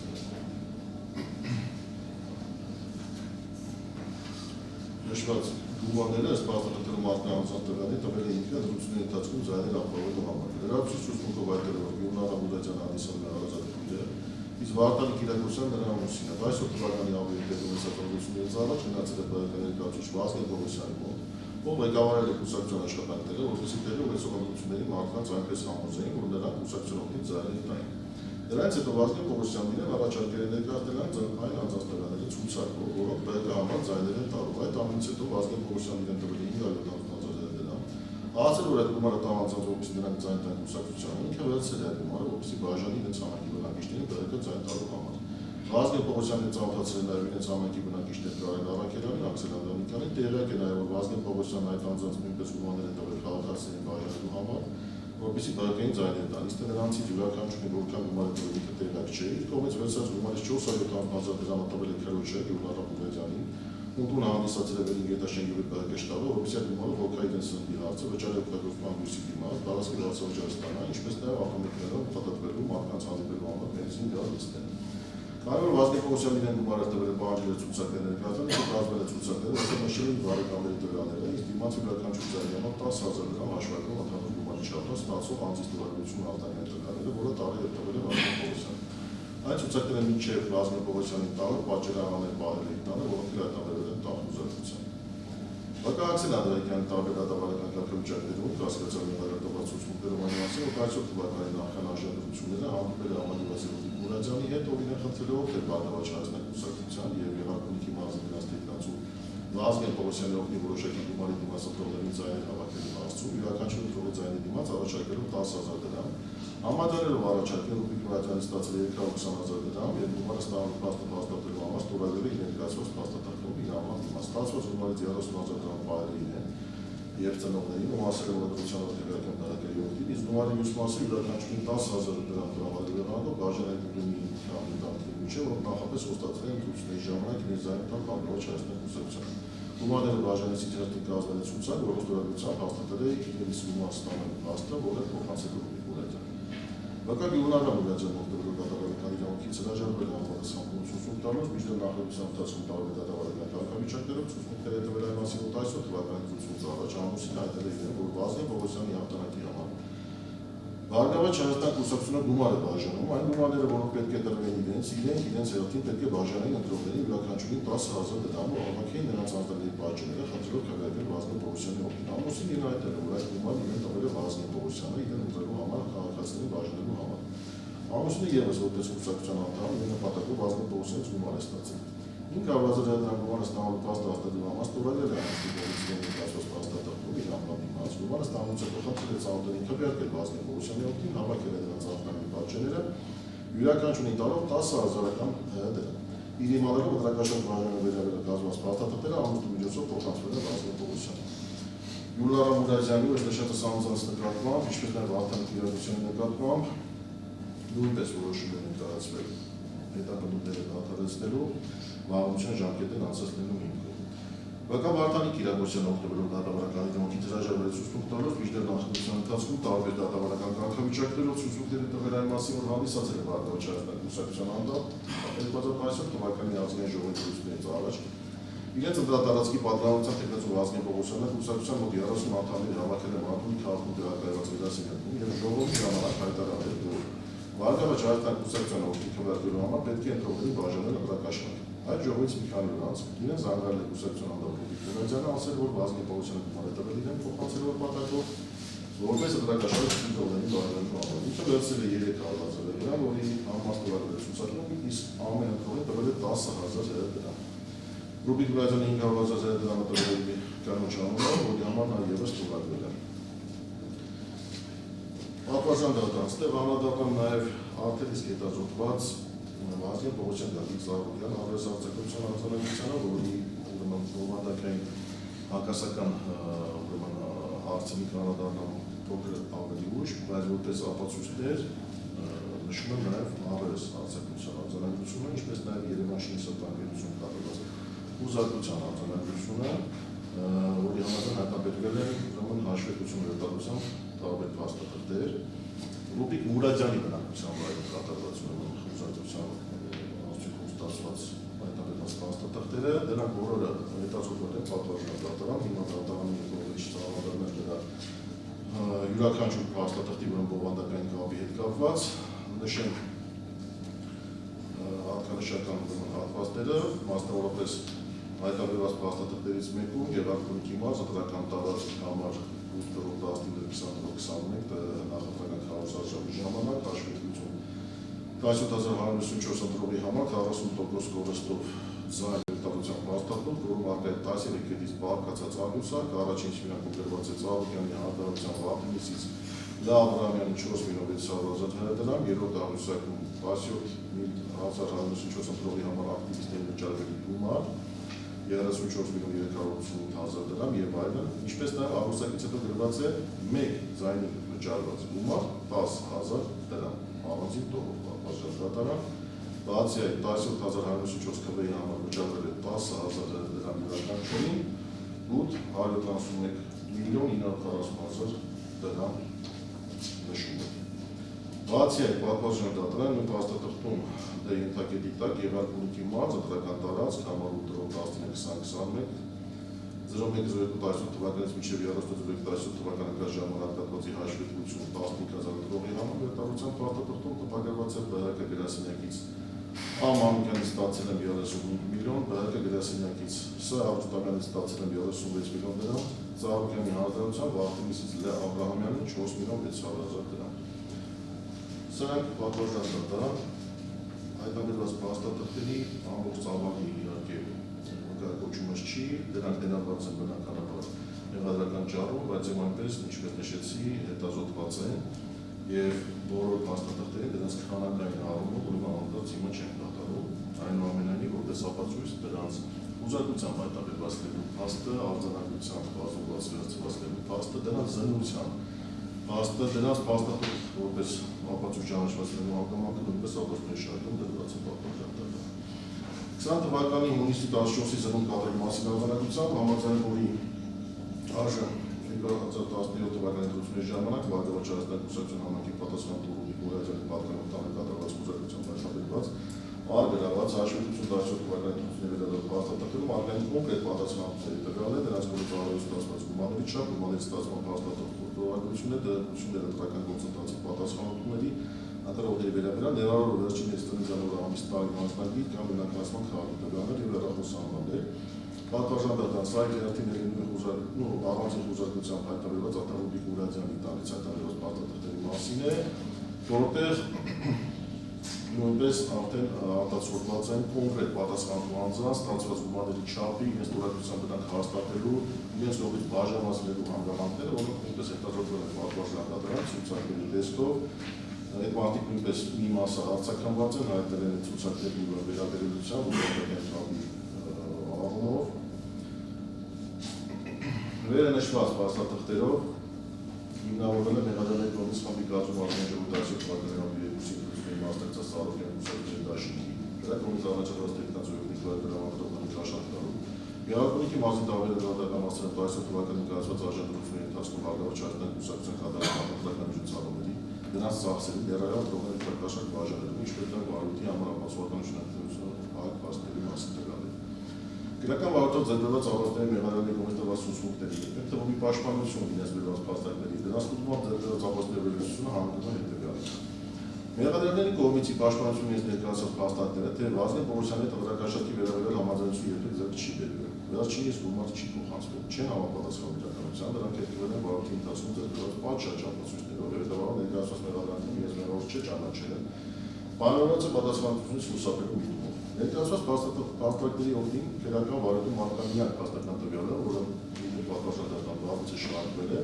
Նշված գումարները ըստ փաստաթղթերի մատնի անձանց տվյալի տվել է ինքը ընտրությունների ընթացքում ձայներ ապահովելու համար։ Լրացուցիչ ուսումնքով հայտնել է, որ Գյուլնար Համուդարյանը հանդիսանում է հարազատները, իսկ Վարդան Կիրակոսյանն նրա ամուսինը։ Այսօր թվականի ապրիլի 16-ից առաջ գնացել է ԲՀԿ ներկայացուցիչ Վազգեն Պողոսյանի մոտ, ով ղեկավարել է կուսակցության աշխատանքները, որպեսզի տեղի ունեցողությունների մարդկանց այնպես համոզեին, որ նրանք կուսակցության օգտին ձայներ տային։ Դրանից հետո Վազգեն Պողոսյանին առաջարկել է ներկայացնել այն անձնասպերանների ցուցակով, որոնք ԲՀԿ համար ձայներ են տալու։ Այդ ամենից հետո Վազգեն Պողոսյանին են տվել 570,000 դրամ։ Ասել որ այդ գումարը տաղանձած որպեսզի նրանք ձայն տան կուսակցությանը, ինքը վերցրել է այդ գումարը, որպեսզի բաժանի իրենց համայնքի բնակիչներին ԲՀԿ ձայն տալու համար։ Վազգեն Պողոսյանին ծանոթացրել է նաև իրենց համայնքի բնակիչներ Կարեն Առաքելյանին, Աքսել Անդրանիկյանին, տեղյակ է նաև որ Վազգեն Պողոսյանն այդ անձանց նույնպես գումարներ են տվել քաղաքացիներին բաժանելու համար, որպեսզի ԲՀԿ-ին ձայներ տան։ Իսկ նրանցից յուրաքանչյուրին որքան գումար է տվել ինքը տեղյակ չէ։ Իր կողմից վերցած գումարից 470,000 դրամը տվել է Քրոջը Գյուլնար Աբուլյանին, ում հանդիսացել է Վերին Գետաշենգյուղի ԲՀԿ շտաբը, որպեսզի այդ գումարը ողքայինեն սննդի հարցը վճարի օգտագործման լույսի դիմաց, տարածքի վարձավճար ստանա, ինչպես նաև ավտոմեքենաներով փաթաթվելու մարդկանց հանդիպելու համար բենզին գալ նստել։ Կարևոր Վազգեն Պողոսյանին իրեն գումարը տվել է պահանջել է ցուցակներ ներկայացնել, ինքը կազմել է ցուցակները, ըստ նշել են բարեկամների տվյալները, իսկ դիմաց յուրաքանչյուր ձայնի համար 10,000 դրամ հաշվարկում ընդհանուր գումարի չափով ստացող անձից տվյալություն արտահայտել տվյալները, որը տարի է տվել է Վազգեն Պողոսյանին։ Այդ ցուցակները մինչև Վազգեն Պողոսյանին տալը պատճառաբաներ բարել են տանը, որոնք իրականացվել են տախուզակցության։ ԲՀԿ Աքսել Անդրանիկյանի տարբեր դատավարական կարգավիճակներում կասկածյալ նկարագրված ցուցմունքներում այն մասին, որ այսօր թվականի նախքան արժանացությունները հանդիպել է համանուղացի Ռոբիկ Մուրադյանի հետ, ով իրեն խնդրել է օգնել բարգավաճ կուսակցության եւ Եղարքունիքի մարզի նրանց տեխնացու Վազգեն Պողոսյանի օգնի որոշակի գումարի դիմաց ըմբռնելին ձայներ հավաքելու հարցում, յուրաքանչյուր ընտրողի ձայնի դիմաց առաջարկելով 10,000 դրամ, համաձայնելով առաջարկել Ռոբիկ Մուրադյանի ստացել 320,000 դրամ եւ գումարը ստանալու փաստաթղթելու համար ստորագրել է ներկայացված փաստաթղթով իր անվան դիմաց։ Ստացված գումարից 30,000 դրամ պահել է եւ ծնողներին ու ասել է մոդերացիան օրդերական տարակերի օգտին, իսկ գումարի մյուս մասը յուրաքանչյուրին 10,000 դրամ տրամադրել եղանով բաժանարկելու մի քանի միջև, որ նախապես խոստացել են ցուցների ժամանակ իրենց ձայնը տալ բարգավաճ կուսակցությանը։ Գումարները բաժանեցին թերթին կազմել է ցուցակ, որով ստորագրությամբ հաստատել է իրենց գումար ստանալու փաստը, որը փոխանցել է Ռոբիկ Մուրադյանին։ ԲՀԿ Գյուլնար Աբուլյանն օգտվելով դատավարական իրավունքից հրաժարվել է համապատասխան ցուցում տալուց, մինչդեռ նախագծության ընթացքում տարբեր դատավարական կարգավիճակներով ցուցմունքներ է տվել այն մասին, որ այսօր թվականի ցուցումից առաջ ամուսին հայտնել է իրեն, որ Վազգեն Պողոսյանի հաղթանակի համար Բարգավաճ կուսակցությունը գումար է բաժանում, այն գումարները, որոնք պետք է տրվեն իրենց հերթին պետք է բաժանեն ընտրողներին յուրաքանչյուրին 10,000 դրամ, որ հավաքեին նրանց անձնական պատճառները, խնդրելով քվեարկել Վազգեն Պողոսյանի օգտին։ Ամուսին իրեն հայտնել է, որ այդ գումարը իրեն տվել է Վազգեն Պողոսյանը իրեն ընտրելու համար, քաղաքացիներին բաժանելու համար։ Ամուսինը ևս որպես կուսակցության անդամ իր նպատակով Վազգեն Պողոսյանից գումար է ստացել։ 500,000 դրամ գումարը ստանալու փաստը հաստատելու համար ստորագրել է ամուսնի կողմից ներկայացված փաստաթղթով իր անվան դիմաց։ Գումարը ստանալուց հետո խնդրել է ծանոթներին քվեարկել Վազգեն Պողոսյանի օգտին, հավաքել է նրանց անձնական պատճառները, յուրաքանչյուրին տալով 10,000-ական դրամ։ Իր իմալելով դրական բաժանելու վերաբերյալ կազմված փաստաթղթերը ամուսնու միջոցով փոխանցվել է Վազգեն Պողոսյանին։ Գյուլնար Աբուլյանի ու նշատս անձանց նկատմամբ, ինչպես նաև Վարդան Կիրակոսյանի նկատմամբ նույնպես որոշում են ներկայացվել հետապնդումները դադարեցնելու վաղամության ժամկետին անցածնելու հիմքով։ ԲՀԿ Վարդան Կիրակոսյանը օգտվելով դատավարական իրավունքից հրաժարվել է ցուցմունք տալուց, մինչդեռ նախագծության ընթացքում տարբեր դատավարական կարգավիճակներով ցուցմունքներ տվել այն մասին, որ հանդիսացել է Բարգավաճ կուսակցության անդամ 2010 թվականի ազգային ժողովի ընտրություններից առաջ։ Իրենց ընտրատարածքի պատգամավորության տեխնացու Վազգեն Պողոսյանը կուսակցության մոտ 30 անդամներ հավաքել է Մարտունի քաղաքում տեղակայված գրասենյակում եւ ժողովի ժամանակ հայտարարել, որ Բարգավաճ կուսակցության օգտին քվեարկելու համար պետք է ընտրողներին բաժանել ընտրակաշառք։ Այդ ժողովից մի քանի օր անց իրեն զանգարել է կուսակցության անդամ Ռոբիկ Մուրադյանը, ասել, որ Վազգեն Պողոսյանը գումար է տվել իրեն փոխանցելով պատակով, որպես ընտրակաշառք ընտրողներին բաժանելու համար։ Ինքը վերցրել է 300,000 դրամ, որի համարը ստորագրել ցուցակում, իսկ ամեն ընտրողին տվել է 10,000 դրամ։ Ռոբիկ Մուրադյանը 500,000 դրամը տվել է կանոչ անունով, որի համար նա ևս ստորագրել է։ Պատվազան դատանցնել անհատական նաև արդեն իսկ հետազոտված Վազգեն Պողոսյան Գագիկ Զարուհյան հանրահրապարակության արձանագրությանը, որի բովանդակային հակասական հարցերի կանադառնամ փոքր ավելի ուշ, բայց որպես ապացույցներ նշում են նաև հանրահրապարակության արձանագրությունը, ինչպես նաև Երևան շինսապատկերություն կատարված ուզարկության արձանագրությունը, որի համաձայն հայտնաբերվել են հաշվետվություն վերտադրությամբ տարբեր փաստաթղթեր, Ռոբիկ Մուրադյանի բնակության վայրում կատարված խոզարչության արդյունքում ստացված հայտնաբերված փաստաթղթերը, դրանք բոլորը հետազոտվել են պատվազան դատարան, հիմա դատարանի կողմից ծառայողներն դրա յուրաքանչյուր փաստաթղթի, որը բովանդակային կապի հետ կապված, նշենք հատկանշական հատվածները, մասնավորապես հայտարարված փաստաթղթերից մեկում Գեղարքունիքի մարզ ընտրական տարածք համար 8.15.2021 նախընտրական քարոզարշավի ժամանակ հաշվետվություն 17054 ընտրողի համար 40% կորստով ձայն տալության փաստաթուղթ, որում արկա է 13 կետից բաղկացած աղյուսակ, առաջին շվինակում գրված է Ծառուկյանի հանդարության վաղտնիսից Լա Աբրահամյանի 4.600.000 դրամ, երրորդ աղյուսակում 17.194 ընտրողի համար ակտիվիստների վճարվելի գումար 34.388.000 դրամ եւ այլն, ինչպես նաեւ աղյուսակից հետո գրված է 1 ձայնի վճարված գումար 10.000 դրամ, առանձին տողով պատժամկատարան, բացի այդ 17.194 քվեի համար վճարվել է 10.000 դրամ յուրաքանչյուրին, 831.940.000 դրամ նշում է։ Բացի այդ պատվաստանատարան նույն փաստաթղթում ենթակետի տակ Գեղարքունիքի մարզ ընտրական տարածք համար 8.11.2021 01.02.18 թվականից մինչև 30.02.18 թվականական ժամանակահատվածի հաշվետվություն 15,000 ընտրողի համար վերտարության փաստաթղթում տպագրված է ԲՀԿ գրասենյակից Ա. Մանուկյանից ստացել եմ 35 միլիոն, ԲՀԿ գրասենյակից Ս. Արուստամյանից ստացել եմ 36 միլիոն դրամ, Ծառուկյանի հանդարության վաղտնիսից Լ. Աբրահամյանին 4.600.000 դրամ։ Սրանք պատվաստանատարան հայտարարված փաստաթղթերի ամբողջ ծավալի իհարկե կոչումս չի, դրանք դենալված են բնականաբար մեղադրական ճառում, բայց եւ այնպես, ինչպես նշեցի, հետազոտված են եւ բոլոր փաստաթղթերին դրանց քանակային առումով ուրեմն անդրադարձ հիմա չեն կատարում, այնուամենայնիվ որպես ապացույց դրանց ուզարկությամբ հայտարարված փաստը, արձանագրությամբ բազումված վերցված փաստը, դրանց զննության փաստը, դրանց փաստաթղթ որպես ապացույց ճանաչված հանգամանքը նույնպես ակոսների շարքում դրված է պատվաստանատարան։ 20 թվականի հունիսի 14-ի զննում կատարի մասին արձանագրությամբ համաձայն որի արժան 2017 թվականի ընտրությունների ժամանակ Վարդավաճառական կուսակցության համակի պատասխան տուրի Գորազյանի պատկանոտանը կատարված կուսակցությամբ հայտարարված արգելված հաշվետվություն 17 թվականի ընտրությունների վերաբերյալ փաստաթղթերում արգելային կոնկրետ պատասխանատուների տվյալներ, դրանց գործառույթ ստացված գումարների չափ, գումարների ստացման փաստաթղթերի խորհրդավորությունները, դերակցությունները ընտրական գործընթացի պատասխանատուների ընտրողների վերաբերյալ ներառող վերջինիս տնօրինի ամիս տարի մասնագիր կամ բնակարարման քաղաքի տվյալներ եւ հեռախոսահամարներ պատվաստանատարան սայթ երթիների առանձին խոզարկությամբ հայտարարված Աթարուբի Գուրադյանի տալից հայտարարված փաստաթղթերի մասին է, որտեղ նույնպես արդեն արտացոլված են կոնկրետ պատասխանատու անձանց ստացված գումարների չափի, իրենց տուրակության բնակ հաստատելու, իրենց կողմից բաժանվածելու հանգամանքները, որոնք նույնպես հետազոտվել են պատվաստանատարան ցուցակների տեսքով, այդ մարդիկ նույնպես մի մասը արձագանված են հայտնել են ցուցակների վերաբերյալությամբ առումով վերնշված փաստաթղթերով հիմնավորվել է մեղադրյալների կողմից խմբի կազմում Արմենիայի 17 թվականի ապրիլի 2-ին մասնակցած Ծառուկյանի ուսուցչության դաշինքի դրա կողմից առաջադրված տեխնազոյի դրամատուրգների աշխատանքներում Գեղարքունիքի մարզի տարբերական մասերով 17 թվականին կայացված արժանապատվությունների ընթացքում Վարդավաճառական կուսակցության կատարած համապատասխան միջոցառումների դրանց ծախսերի ներառյալ ընտրողների քարտաշարք բաժանելու, ինչպես նաև վարույթի համար ապացուցողական շնորհքնություն հայտ փաստերի մասին տվյալներ։ Գրական վարույթով ձեռնարկված ավարտների մեղադրյալների կողմից տրված ուսումնքների, այդ թվում մի պաշտպանություն իրենց վերված փաստարկների, դրանց ստուգմամբ ձեռնարկված ապաստների վերլուծությունը հանգում է հետևյալին։ Մեղադրյալների կողմից պաշտպանություն իրենց ներկայացրած փաստարկները, թե Վազգեն Պողոսյանի տվյալակաշարքի վերաբերյալ համաձայնություն երբեք ձեռք չի բերվել, վերջինիս գումար չի փոխանցվել, չեն համապատասխանում իրականության, դրանք հետևել են վարույթի ընթացքում ձեռնարկված պատշաճ ապացույցներով, հետևաբար ներկայացված մեղադրանքները իրենց մեղավոր չճանաչել են, պայմանավորված է պատասխանատվությունից խուսափելու միտումով։ Ներկայացված փաստարկների օգտին քերական վարույթում արտանյակ փաստական տվյալը, որը պատվաստանատարան վարույթը շարքվել է,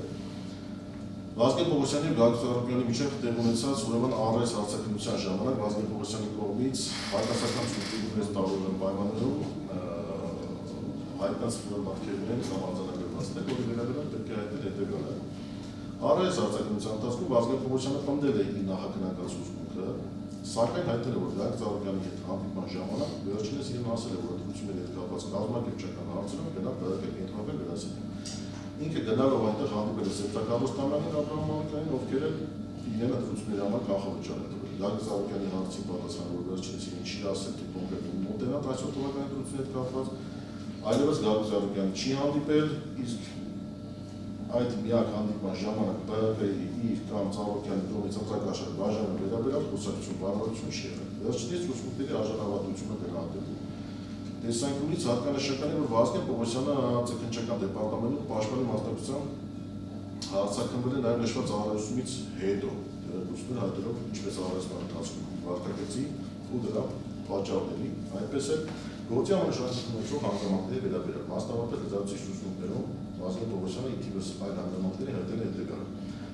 Վազգեն Պողոսյանի եւ Գագիկ Ծառուկյանի միջև տեղ ունեցած ուրեմն առայս հարցաքննության ժամանակ Վազգեն Պողոսյանի կողմից հայտարարական ցուցակի տալու պայմաններում հայտնած մտքերն կամ արձանագրված տեքստի վերաբերյալ պետք է հայտնել հետևյալը։ Առայս հարցաքննության ընթացքում Վազգեն Պողոսյանը պնդել է իր նախաքննական ցուցմունքը, սակայն հայտնել է, որ Գագիկ Ծառուկյանի հետ հանդիպման ժամանակ վերջինս իրեն ասել է, որ ընտրությունների հետ կապված կազմակերպչական հարցերում գնա ԲՀԿ կենտրոնական գրասենյակ։ Ինքը գնալով այնտեղ հանդիպել է Սեփակարոստամանին Աբրահամ Մանուկյանին, ովքեր իրեն ընտրությունների համար կանխավճար են տվել։ Գագիկ Ծառուկյանի հարցին պատասխանը, որ վերջինս իրեն չի ասել, թե կոնկրետ մոտենա 17 թվականի ընտրությունների հետ կապված, այլևս Գագիկ Ծառուկյանը չի հանդիպել, իսկ այդ միակ հանդիպման ժամանակ ԲՀԿ-ի իր կամ Ծառուկյանի կողմից ընտրակաշարք բաժանելու վերաբերյալ խոսակցություն պայմանավորություն չի եղել։ Վերջինիս ցուցմունքների արժանավատությունը գնահատելու տեսանկյունից հատկանշական է, որ Վազգեն Պողոսյանը Ծնկնչական դեպարտամենտում պաշտպանի մասնակցությամբ հարցաքննվել է նաև նշված ահռետությունից հետո, դերակցություններ հայտարարելով ինչպես ահռետության ընթացքում վարկագծի ու դրա պատճառների, այդպես էլ գործի անշարժական ունեցող հանգամանքների վերաբերյալ մասնավորապես լրացուցիչ ուսումններում Վազգեն Պողոսյանը ինքնիվս այլ հանգամանքների հայտնել է հետևյալը։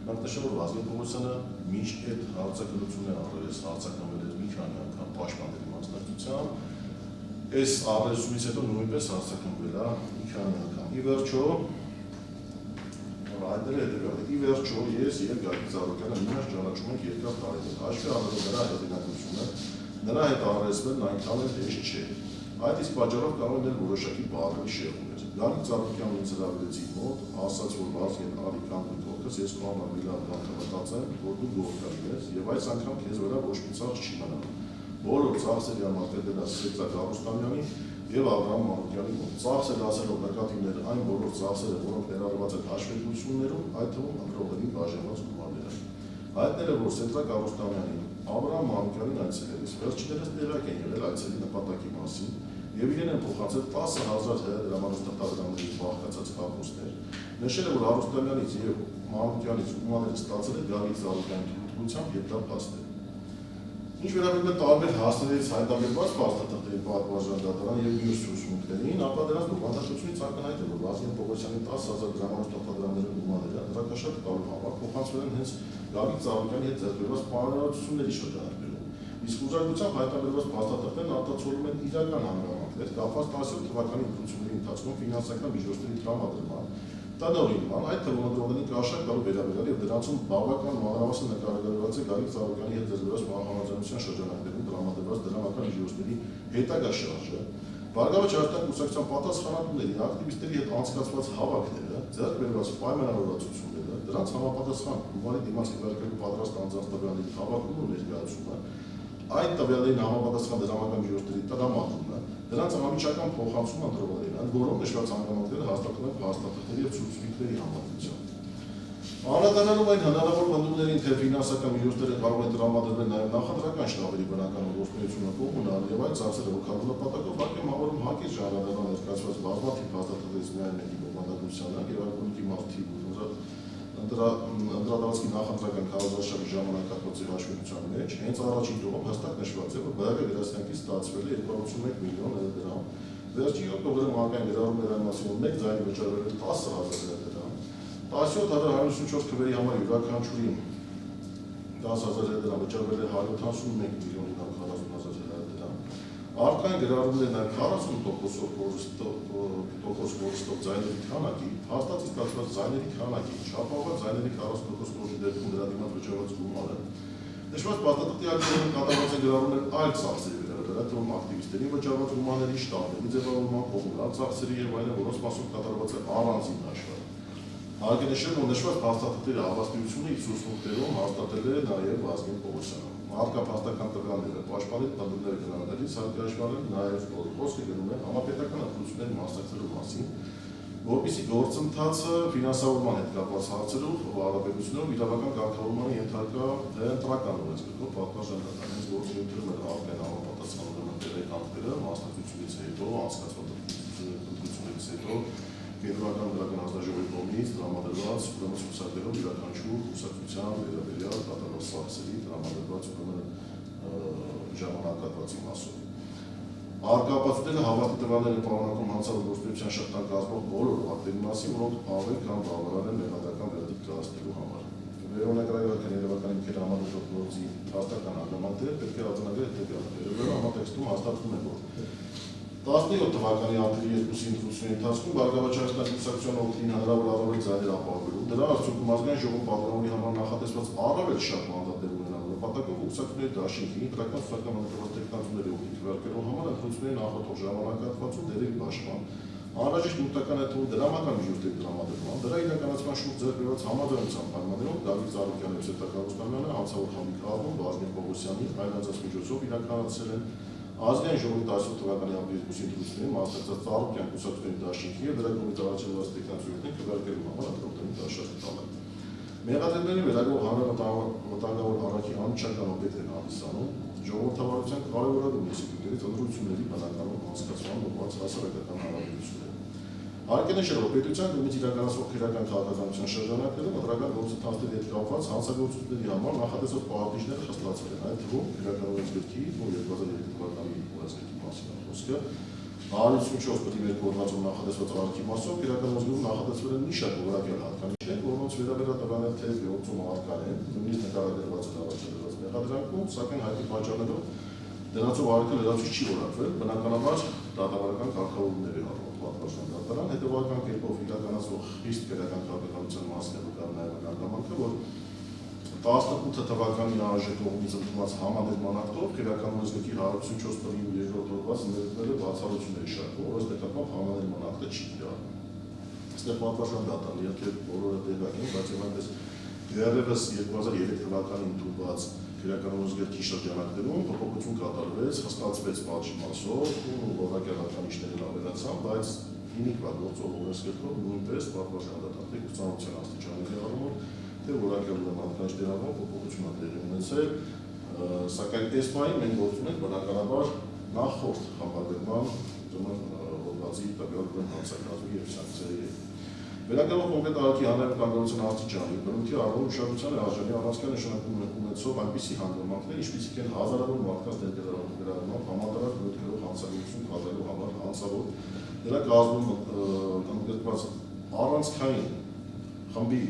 Նախնշան, որ Վազգեն Պողոսյանը մինչ այդ հարցաքննությունները առերես հարցաքննվել էր մի քանի անգամ պաշտպանների մասնակցությամբ, այս ահռետությունից հետո նույնպես հարցաքննվել է մի քանի անգամ։ Ի վերջո, հայտնել է հետևյալը. ի վերջո ես եւ Գագիկ Ծառուկյանը միմյանց ճանաչում ենք երկար տարիներ։ Հաշվի առնելով նրա հայտնիությունը, նրա հետ ահռետվելն այնքան էլ հեշտ չէ։ Այդ իսկ պատճառով կարող են որոշակի բաղադրի շեղումներ։ Գագիկ Ծառուկյանն ինձ հրավիրեց իր մոտ, ասաց, որ Վազգեն արի կան դուքս, ես կարող եմ միլիարդ մտածեմ, որ դու գործարի ես, եւ այս անգամ քեզ վրա ոչ մի ծախս չի մնալու։ Բոլոր ծախսերը համարտել են Սերգ Գարուստամյանի եւ Աբրահամ Մանուկյանի մոտ։ Ծախսեր ասելով նկատիվներ այն բոլոր ծախսերը, որոնք ներառված են հաշվետվություններում, այդ թվում ընտրողներին բաժանված գումարները։ Հայտնել է, որ Սերգ Գարուստամյանին, Աբրահամ Մանուկյանին այցելելիս վերջիններս տեղյակ են եղել այցելի նպատակի մասին եւ իրեն են փոխանցել 10,000 դրամանոց բաղկացած կապոստներ։ Նշել է, որ Արուստամյանից եւ Մանուկյանից գումարները ստացել է Գագիկ Ծառուկյանի թույլտվությամբ եւ դա փաստ է։ Ինչ վերաբերում է տարբեր հասցեներից հայտնաբերված փաստաթղթերի պատվարժան դատարան եւ մյուս ուսումնքներին, ապա դրանց դոկումենտացիոնից ակնհայտ է, որ Վազգեն Պողոսյանի 10,000 դրամանոց տոկադրամների գումարները դրակաշատ տալու համար փոխանցվել են հենց Գագիկ Ծառուկյանի հետ ձեռքբերված պայմանավորվածությունների շրջանակներում։ Իսկ ուժարկությամբ հայտնաբերված փաստաթղթերն արտացոլում են իրական հանգամանքներ կապված 17 թվականի ընտրությունների ընթացքում ֆինանսական միջոցների տրամադրման, տնօրինման, այդ թվում ընտրողներին կաշառք տալու վերաբերյալ եւ դրանցում բավական մանրամասն նկարագրված է Գագիկ Ծառուկյանի հետ ձեռքբերված համաձայնության շրջանակներում տրամադրված դրամական միջոցների հետագա շարժը, Բարգավաճ Հայաստան կուսակցության պատասխանատուների, ակտիվիստների հետ անցկացված հավաքները, ձեռքբերված պայմանավորվածությունները, դրանց համապատասխան գումարի դիմաց կարգելու պատրաստ անձանց տվյալների հավաքումն ու ներկայացումը, այդ տվյալներին համապատասխան դրամական միջոցների տրամադրումը, դրանց անմիջական փոխանցումը ընտրողներին, ընդ որում նշված հանգամանքները հաստատվել են փաստաթղթերի եւ ցուցումիկների համատեքստությամբ։ Անդրադառնալով այն հնարավոր բնդումներին, թե ֆինանսական միջոցները կարող են տրամադրվել նաեւ նախընտրական շտաբերի բնական գործունեությունը կողմունալ եւ այլ ծախսերը հոգալու նպատակով հարկեմ հավորում հակից ժառանգական ներկայացված բազմաթիվ փաստաթղթերից միայն մեկի բովանդակությանը եւ ակունքի մարտի Անդրադարձքի նախընտրական քարոզարշավի ժամանակահատվածի հաշվետվության մեջ հենց առաջին տողում հստակ նշված է, որ Բաղդադ Գրասյանից ստացվել է 281 միլիոն դրամ, վերջին 7 տողերը մանկային գրառումների այն մասին մեկ ձայնի վճարվել է 10,000 դրամ, 17,154 քվերի համար յուրաքանչյուրին 10,000 դրամ վճարվել է 171 միլիոն 940,000 դրամ, Արկային գրառումներն այն 40% կորստով ձայների քանակի, հաստատի ստացված ձայների քանակի, չափավորված ձայների 40% կորստի դեպքում դրա դիմաց վճարված գումարը, նշված փաստաթղթի ակտերում կատարված են գրառումներ այլ ծախսերի վերաբերյալ, այդ թվում ակտիվիստերին վճարված գումարների, շտաբների ձևավորման, կոմունալ ծախսերի եւ այլն, որոնց մասով կատարված է առանձին հաշվառ։ Հարկ է նշել, որ նշված փաստաթղթերի հավաստիությունը իր ուսումնքներում հաստատել է նաեւ Վազգեն Պողոսյանը։ Հարկապաստական տվյալները պաշտպանի տվյալների գնահատելիս հարկ է հաշվառել նաեւ որ խոսքը գնում է համապետական ընտրությունների մասնակցելու մասին, որպեսզի գործընթացը ֆինանսավորման հետ կապված հարցերով հարաբերություններով իրավական կարգավորման ենթարկա ընտրական օրենսգրքով պատվարժան դատարան, հենց գործունեությունում էլ հարկային համապատասխանորեն տեղեկանքները մասնակցությունից հետո անցկացված ընտրություններից հետո Կենտրոնական դրական հանձնաժողովի կողմից տրամադրված ուրեմն ցուցակներով յուրաքանչյուր կուսակցության վերաբերյալ կատարված ծախսերի տրամադրված ուրեմն ժամանակահատվածի մասով։ Արկապացուցները հավատի տվյալները պարունակում հանցավոր գործունեության շղթան կազմող բոլոր ակտերի մասին, որոնք ավել կամ բավարար են մեղադրական վերդիկտ կայացնելու համար։ Վերոնագրական երևականի ինքեր համադրող գործի հաստատական հանգամանքները պետք է արձանագրել հետևյալը։ Վերևը համատեքստում հաստատվում է, որ 17 թվականի ապրիլի 2-ի ընտրությունների ընթացքում Բարգավաճ Հայաստան կուսակցության օգտին հնարավոր առավել ձայներ ապահովելու, դրա արդյունքում ազգային ժողովի պատգամավորի համար նախատեսված առավել շատ մանդատներ ունենալու նպատակով կուսակցությունների դաշինքի ինտրական սոցիալական տեխնոլոգիաների օգտին քվեարկելու համար ընտրությունների նախատող ժամանակահատվածում դերերի պաշտպան, անհրաժեշտ նյութական է թվում դրամական միջոցների տրամադրման, դրա իրականացման շուրջ ձեռքբերված համաձայնության պայմաններով Գագիկ Ծառուկյանը եւ Սերգ Գարուստամյանը անցավոր խմբի կազմում Վազգեն Պողոսյանի այլ անձանց միջոցով իրականացրել են ազգային ժողովի 17 թվականի ապրիլի 2-ի ընտրությունների մասնակցած Ծառուկյան կուսակցությունների դաշինքի եւ դրա կողմից առաջադրված տեխնոլոգիաների քվեարկելու համար ընտրողներին դաշինք տալը։ Մեղադրների վերագրող հանրավտանգավոր առաքի անմիջական օբյեկտ են հանդիսանում ժողովրդավարության կարևորագույն ինստիտուտներից ընտրությունների բնականոն անցկացման ուղղված հասարակական հարաբերությունները։ Հարկ է նշել, որ պետության կողմից իրականացվող քրեական քաղաքականության շրջանակներում ընտրական գործընթացների հետ կապված հանցագործությունների համար նախատեսող պահանջները խստացվել են, այդ թվում քրեական օրենսգրքի 2003 թվականի օրենսգրքի մասին խոսքը 154 պտի 1 հոդվածում նախատեսված արարքի մասով քրեական օրենսգրքում նախատեսվել են մի շարք որակյալ հատկանիշներ, որոնց վերաբերյալ տվյալներ թե գործում արկան են, նույնիսկ նկարագրված են առաջադրված մեղադրանքում, սակայն հայտնի պատճառներով դրանցով արարքը լրացուցիչ չի որակվել, բնականաբար դատավարական կարգավորումների պատվաստան դատարան, հետևական կերպով իրականացվող խիստ քրեական քաղաքականության մասին է վկայում նաև հանգամանքը, որ 18 թվականի ԱԺ կողմից ընդունված համաներման ակտով քրեական օրենսգրքի 154 պտի 2-րդ հոդվածը ներդրել է բացառությունների շարքում, որոնց նկատմամբ համաներման ակտը չի կիրառվում։ Այստեղ պատվաստան դատարան իհարկե բոլորը տեղակ են, բայց այնպես դեռևս 2003 թվականին ընդունված քրեական օրենսգրքի շրջանակներում փոփոխություն կատարվեց, հաստատվեց պատժի մասով ու որակյալ հատկանիշներն ավելացան, բայց հիմիկվա գործող օրենսգրքով նույնպես պատվաստան դատարան ցուցանության աստիճանների առումով թե որակյալ հատկանիշների առումով փոփոխություն տեղի ունեցել, սակայն այս պահին մենք գործում ենք բնականաբար նախորդ համարվեման հոդվածի տվյալ հանցակազմի և սանկցիայի։ Վերագրվող կոնկրետ արարքի հանրային կարգավորության աստիճանի բնույթի առումով ուշադրության է արժանի առանցքային նշանակում ունեցող այնպիսի հանգամանքներ, ինչպիսիք են հազարավոր մարդկանց ներգրավմամբ համատարած բնույթներով հանցագործություն կատարելու համար հանցավոր դրա կազմում ընդգրկված առանցքային խմբի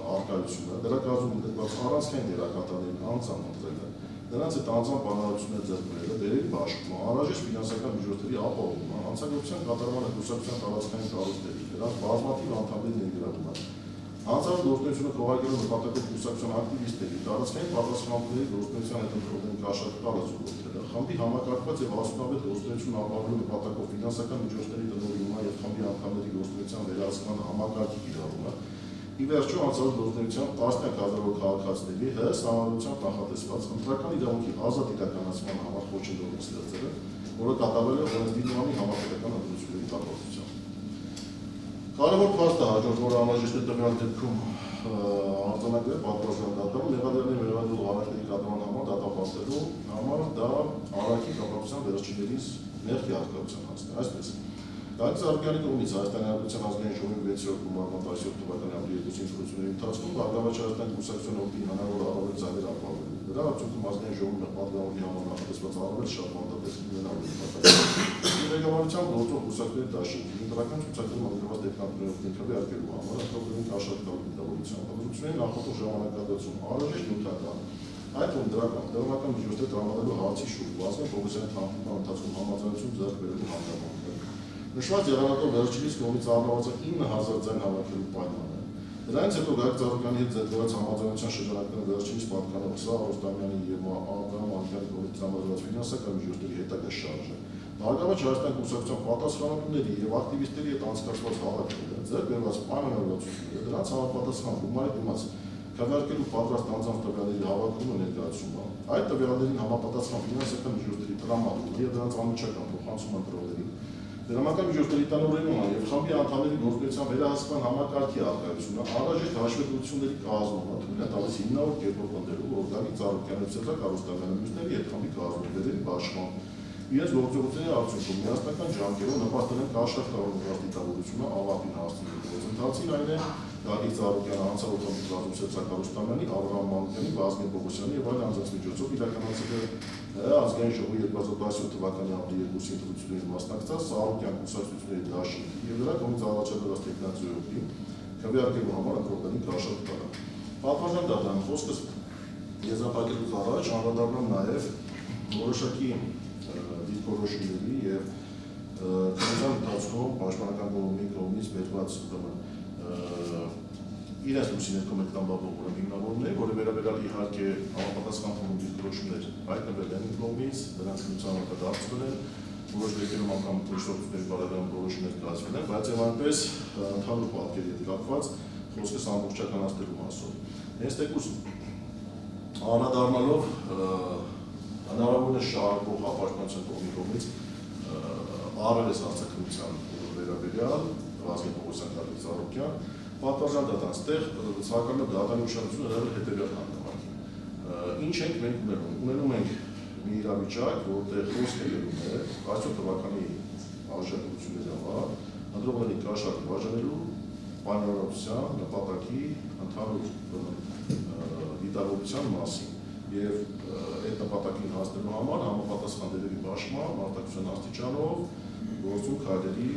արկայությունը, դրա կազմում ընդգրկված առանցքային դերակատարներին անձամբ ընտրելը, նրանց հետ անձամբ բանալություններ ձեռք բերելը, դերերի բաշխումը, անհրաժեշտ ֆինանսական միջոցների ապահովումը, հանցագործության կատարմանը կուսակցության տարածքային կառույցների, դրանց բազմաթիվ անդամների ներգրավումը, հանցավոր գործունեությունը քողարկելու նպատակով կուսակցության ակտիվիստների, տարածքային պատասխանատուների գործունեության հետ ընտրողների կաշառքալը զուգորդելը, խմբի համակարգված և հասունավետ գործունեություն ապահովելու նպատակով ֆինանսական միջոցների տնօրինման և խմբի անդամների գործունեության վերահսկման համակարգի կիրառումը, ի վերջո հանցավոր գործունեության տասնյակ հազարավոր քաղաքացիների ՀՀ համառությամբ նախատեսված ընտրական իրավունքի ազատ իրականացման համար խոչընդոտներ ստեղծելը, որը կատարվել է օրենսդիրների համապետական ընտրությունների կապակցությամբ։ Կարևոր փաստ է հաջորդ, որը անհրաժեշտ է տվյալ դեպքում արձանագրել պատվաստան դատարանում մեղադրյալների մեղադրող արարքների կատարման համար դատապարտելու համար դա արարքի կապակցությամբ վերջիններից մեղքի հարկադրության հասնի, այսպես։ Գագիկ Ծառուկյանի կողմից Հայաստանի Հանրապետության ազգային ժողովի 6-րդ գումարման 17 թվականի ապրիլի 2-ի ընտրությունների ընթացքում Բարգավաճ Հայաստանի կուսակցության օգտին հնարավոր առավել ձայներ ապահովել։ Դրա արդյունքում ազգային ժողովի պատգամավորի համար նախատեսված առավել շատ մանդատներ ունենալու ղեկավարությամբ գործող կուսակցությունների դաշինքի ընտրական ցուցակներում ընդգրկված դեպքերով ինքնավի արկելու համար ակտիվորեն կաշառքալու դիտավորությամբ ընտրությունների նախորդող ժամանակահատվածում անհրաժեշտ նյութական այդ դրական դրամական միջոցներ տրամադրելու հարցի շուրջ Վազգեն Պողոսյանի թանգարանի ընթացքում համաձայնություն ձեռք բերելու հանգամանքը նշված եղանակով վերջինիս կողմից առնվազն 9000 ձայն հավաքելու պայմանը։ Դրանից հետո Գագիկ Ծառուկյանի հետ ձեռքբերած համաձայնության շրջանակներում վերջինիս պատկանող Սա Ռոստամյանի և Աբրահամ Ալիքյանի կողմից տրամադրված ֆինանսական միջոցների հետագա շարժը, Բարգավաճ Հայաստան կուսակցության պատասխանատուների և ակտիվիստների հետ անցկացված հավաքները, ձեռք բերված պայմանավորվածությունները, դրանց համապատասխան գումարի դիմաց քննարկելու պատրաստ անձանց տվյալների հավաքումը ներկայացումը, այդ տվյալներին համապատասխան ֆինանսական միջոցների տրամադրումը և դրանց անմիջական փոխանցումը ընտրողներին, դրամական միջոցների տնօրինումը և խմբի անդամների գործունեության վերահսկման համակարգի արկայությունը, անհրաժեշտ հաշվետվությունների կազմումը թույլ է տալիս հիմնավոր կերպով պնդելու, որ Գագիկ Ծառուկյանը, Սեդրակ Արուստամյանը, մյուսների հետ խմբի կազմում դերերի բաշխման իրենց գործողությունների արդյունքում միասնական ջանքերով նպաստել են կաշառքավոր դիտավորությունը ավարտին հասցնելու գործընթացին, այն է Գագիկ Ծառուկյանը հանցավոր խմբի կազմում Սեդրակ Արուստամյանի, Աբրահամ Մանուկյանի, Վազգեն Պողոսյանի և այլ անձանց միջոցով իրականացել է ազգային ժողովի 2017 թվականի ապրիլի 2-ի ընտրություններին մասնակցած Սահակյան կուսակցությունների դաշինքի և դրա կողմից առաջադրված տեխնացիոյի քվեարկելու համար ընտրողներին կաշառք տալը։ Պատվաստան դատարան խոսքս եզրափակելուց առաջ անդրադառնամ նաև որոշակի դիրքորոշումների և քննության ընթացքում պաշտպանական կողմի կողմից բերված իրենց լույսի ներքո մեկ տամբապող հիմնավորումներ, որը վերաբերյալ իհարկե համապատասխան փոխում դիրքորոշումներ հայտնվել են կողմից, դրանց քննության դարձվել են, որոշ դեպքերում անգամ քննությունների բարելավման որոշումներ կայացվել են, բայց եւ այնպես ընդհանուր պատկերի հետ կապված խոսքս ամբողջականացնելու մասով։ Հենց թեկուզ անդրադառնալով հնարավորինս շահարկող հապաշտպանության կողմի կողմից առերես արձակնության վերաբերյալ Վազգեն Պողոսյան, Գագիկ Ծառուկյան պատվաստան դատարան ստեղ ցանկանում դատարանի ուշադրությունը հրավեր հետևյալ հանգամանքին։ ինչ ենք մենք ունենում ենք մի իրավիճակ, որտեղ խոսքը ելում է 18 թվականի արժանապատվությունների համար, ընտրողների կաշառք բաժանելու պայմանավորվածության նպատակի ընդհանուր դիտավորության մասին եւ այդ նպատակին հասնելու համար համապատասխան դերերի պաշտպան մարտակցության աստիճանով գործում քայլերի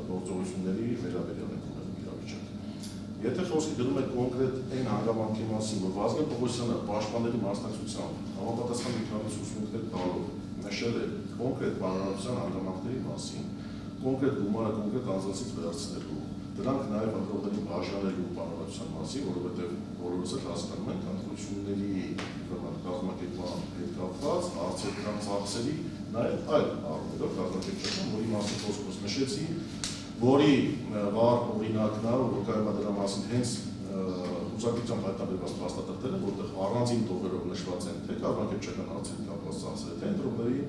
գործողությունների վերաբերյալ ենք ունենում իրավիճակ։ Եթե խոսքը գնում է կոնկրետ այն հանգամանքի մասին, որ Վազգեն Պողոսյանը պաշտպանների մասնակցությամբ համապատասխան մի քանի ցուցմունքներ տալով նշել է կոնկրետ պայմանավորվածության հանգամանքների մասին, կոնկրետ գումարը կոնկրետ անձանցից վերցնելու, դրանք նաև ընտրողների բաժանելու պայմանավորվածության մասին, որովհետև բոլորս էլ հասկանում ենք ընտրությունների կազմակերպման հետ կապված հարցեր կամ ծախսերի նաև այլ առումներով կազմակերպչական, որի մասին խոսքս նշեցի, որի վառ օրինակն է, որ կայում է դրա մասին հենց ուզակցությամբ հայտնաբերված փաստաթղթերը, որտեղ առանձին տողերով նշված են թե կազմակերպչական հարցերի կապված ծախսերը, թե ընտրողների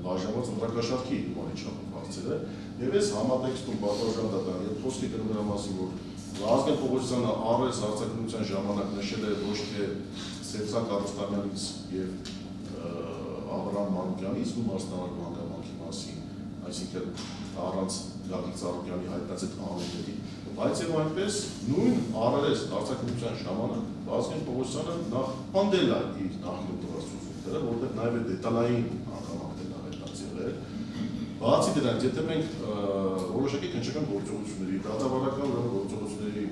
բաժանված ընտրակաշառքի գումարի չափով հարցերը, եւ այս համատեքստում պատվաժանական եւ խոսքի գնում դրա մասին, որ Վազգեն Պողոսյանը առես հարցակնության ժամանակ նշել է ոչ թե Սերժակ Արուստամյանից եւ Աբրահամ Մանուկյանից գումար ստանալու հանգամանքի մասին, այսինքն առանց Գագիկ Ծառուկյանի հայտնած այդ անունների, բայց եւ այնպես նույն առես հարցակնության ժամանակ Վազգեն Պողոսյանը նախ պնդել է իր նախնի դրացությունները, որտեղ նաեւ է դետալային հանգամանքներ հայտնած եղել։ Բացի դրանից, եթե մենք որոշակի քննչական գործողությունների, դատավարական գործողությունների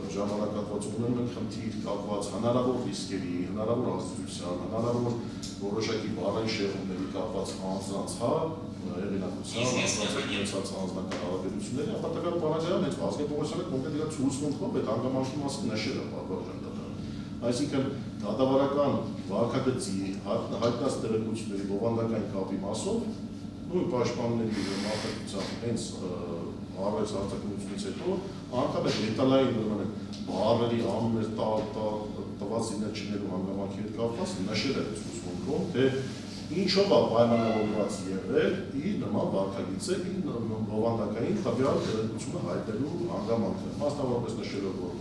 ժամանակահատվածում ունենում ենք խնդիր կապված հնարավոր ռիսկերի, հնարավոր ազդեցության, հնարավոր որոշակի բառային շեղումների կապված անձանց, հեղինակության, անձնացած անձնական հարաբերությունների, ապա բանալիան հենց Վազգեն Պողոսյանը կոնկրետ իր ցուցմունքով այդ հանգամանքի մասին նշել է պատվաժանական։ Այսինքն դատավարական վարքագծի հայտնած տեղեկությունների բովանդակային կապի մասով նույն պաշտպանների մարտակցությամբ հենց առայժմ արտակնությունից հետո անգամ այդ դետալային բառերի անուններ տված իններջինելու հանգամանքի հետ կապված նշել է ցուցմունքում, թե ինչով է պայմանավորված եղել իր նման վարքագիծը իր բովանդակային տվյալ տեղեկությունը հայտնելու հանգամանքը։ Մասնավորապես նշելով, որ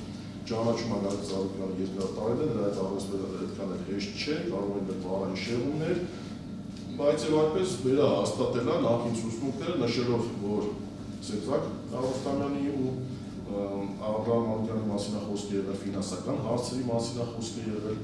ճանաչում է Գագիկ Ծառուկյանը երկար տարել է, դրա հետ առնվազն այդքան էլ հեշտ չէ, կարող են բառային շեղումներ, բայց եւ այնպես վերահաստատել է նախին ցուցմունքները նշելով, որ Սերժակ Արուստամյանի ու Աբրահամ Մանուկյանի մասին է խոսքը եղել, ֆինանսական հարցերի մասին է խոսքը եղել,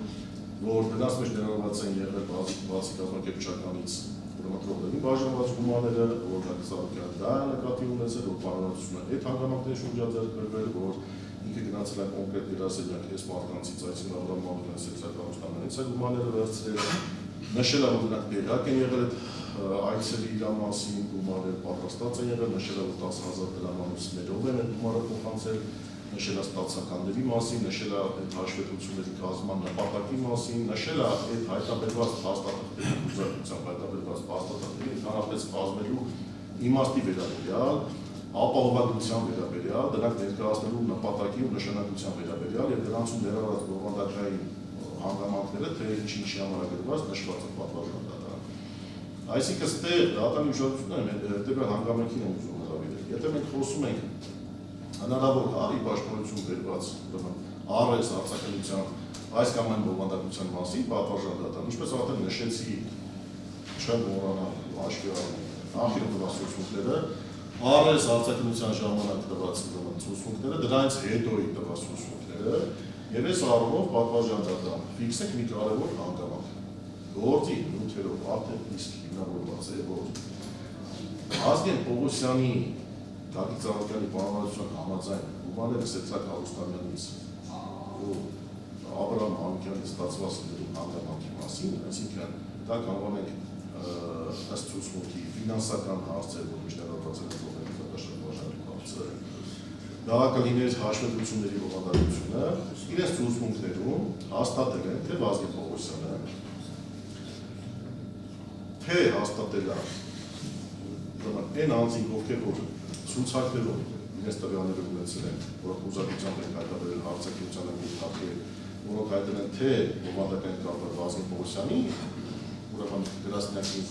որ դրանց մեջ ներառված են եղել բացի կազմակերպչականից ընտրողների բաժանված գումարները, որ Գագիկ Ծառուկյանը դա է նկատի ունեցել, որ պայմանավորվածությունը այդ հանգամանքների շրջաձեռքվել, որ ինքը գնացել է կոնկրետ գրասենյակ այս մարդկանցից, այսինքն Աբրահամ Մանուկյանի, Սերժակ Արուստամյանից է գումարները վերցրել, նշել է, որ դրանք տեղյակ են եղել այցերի իր մասին գումարը պատրաստած են եղել, նշել է, որ 10,000 դրամանոցներով են այդ գումարը փոխանցել, նշել է ստացականների մասին, նշել է այդ հաշվետվությունների կազմման նպատակի մասին, նշել է այդ հայտնաբերված փաստաթղթերի ուզարկությամբ հայտնաբերված փաստաթղթերի ընդհանրապես կազմելու իմաստի վերաբերյալ, ապահովագրության վերաբերյալ, դրանք ներկայացնելու նպատակի ու նշանակության վերաբերյալ եւ դրանցում ներառված բովանդակային հանգամանքները, թե ինչի համար է գրված, նշված է պատվաժանական։ Այսինքն ստեղ դատանի ուշադրությունը հետևյալ հանգամանքին եմ ուզում հրավիրել։ Եթե մենք խոսում ենք հնարավոր ի պաշտպանություն բերված առայժմ արձակելության այս կամ այն բովանդակության մասին պատվաժանական, ինչպես արդեն նշեցի, չեմ մոռանալ հաշվի առնել նախին տված ցուցմունքները, առայժմ արձակելության ժամանակ տված ցուցմունքները, դրանից հետոյի տված ցուցմունքները, եւ այս առումով պատվաժանական ֆիքսենք մի կարևոր հանգամանք։ Գործի նյութերով արդեն իսկ հիմնավորված է, որ Վազգեն Պողոսյանի Գագիկ Ծառուկյանի պայմանավորվածության համաձայն գումարները Սերժակ Արուստամյանից ու Աբրահամ Մանուկյանից ստացված հանգամանքի մասին, այսինքն դա կանոնենք ըստ ցուցմունքի ֆինանսական հարցեր, որ միշտ ներառված են ընտրողների հարցերը, դա կլիներ հաշվետվությունների բովանդակությունը, իրենց ցուցմունքներում հաստատել են, թե Վազգեն Պողոսյանը թե հաստատել է այն անձինք, ովքեր որ ցուցակներով իրենց տվյալները ունեցել են, որոնք ուզարկությամբ են հայտնաբերել հարցակցությանը մի թափի, որոնք հայտնել են թե բովանդակային կապը Վազգեն Պողոսյանի, ուրեմն գրասենյակի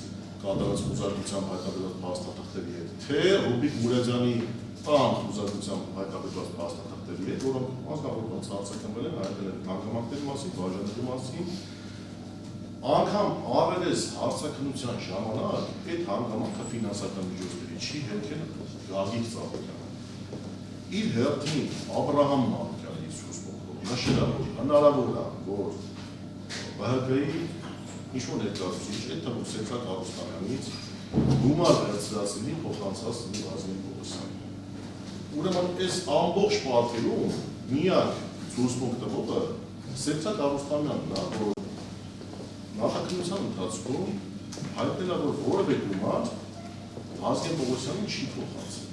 կատարած ուզարկությամբ հայտնաբերված փաստաթղթերի հետ, թե Ռուբիկ Մուրադյանի Բան ուզածությամբ հայտարարված փաստաթղթերի հետ, որոնք ազգավորված հարցակնվել են հայտնել են հանգամանքների մասին, բաժանելու մասին, անգամ ավելես հարցակնության ժամանակ այդ հանգամանքը ֆինանսական միջոցների չի հերքել Գագիկ Ծառուկյանը։ Իր հերթին Աբրահամ Մանուկյանի ցուցմունքով նշել է, որ հնարավոր է, որ ԲՀԿ-ի ինչ-որ ներկայացուցիչ այդ թվում Սեդրակ Արուստամյանից գումար վերցրածնի փոխանցած Ազգին Պողոսյանին։ Ուրեմն այս ամբողջ պատկերում միակ ցուցմունք տվողը Սեդրակ Արուստամյանն է, որ նախաքննության ընթացքում հայտնել է, որ որևէ գումար Ազգին Պողոսյանին չի փոխանցել։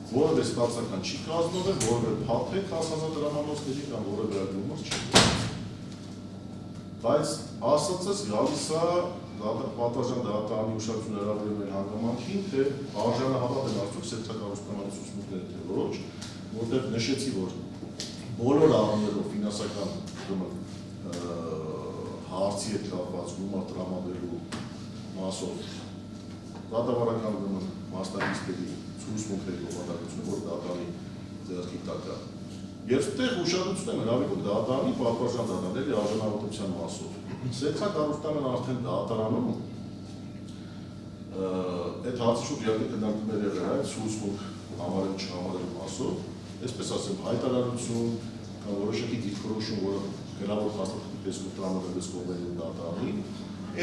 Որևէ ստացական չի կազմվել, որևէ փաթեթ հասարակ դրամանոցների կամ որևէ գումար չի փոխանցել։ Բայց ասածս գալիս է պատվարժան դատարանի ուշադրություն հրավիրում են հանգամանքին, թե արժանահավատ են արդյոք Սեդրակ Արուստամյանի ցուցմունքները, թե ոչ, որտեղ նշեցի, որ բոլոր առումներով ֆինանսական հարցի հետ կապված գումար տրամադրելու մասով դատավարական մասնակիցների ցուցմունքների բովանդակությունը, որ դատարանի ձեռքի տակ է։ Եվ այդտեղ ուշադրություն եմ հրավիրում դատարանի պատվարժան դատարանների արժանավորության մասով։ Սեդրակ Արուստամյանն արդեն դատարանում այդ հարցի շուրջ իհարկե քննարկումներ եղել այդ ցուցմունք համարելու չհամարելու մասով, այսպես ասեմ, հայտարարություն կամ որոշակի դիրքորոշում, որը գրավոր փաստաթղթի տեսքով տրամադրվեց կողմերին դատարանին,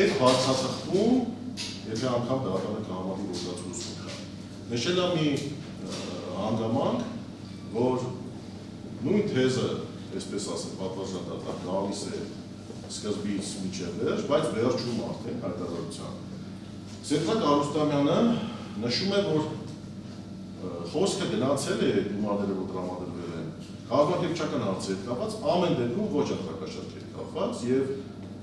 այդ փաստաթղթում, եթե անգամ դատարանը կհամարի, որ դա ցուցմունք է։ Նշել է մի հանգամանք, որ նույն թեզը, այսպես ասեմ, պատվարժան դատան գալիս է սկզբից մինչև վերջ, բայց վերջում արդեն հայտարարության։ Սեդրակ Արուստամյանը նշում է, որ խոսքը գնացել է գումարները, որ տրամադրվել են, կազմակերպչական հարցեր կապված, ամեն դեպքում ոչ ընտրակաշարքերի կապված, եւ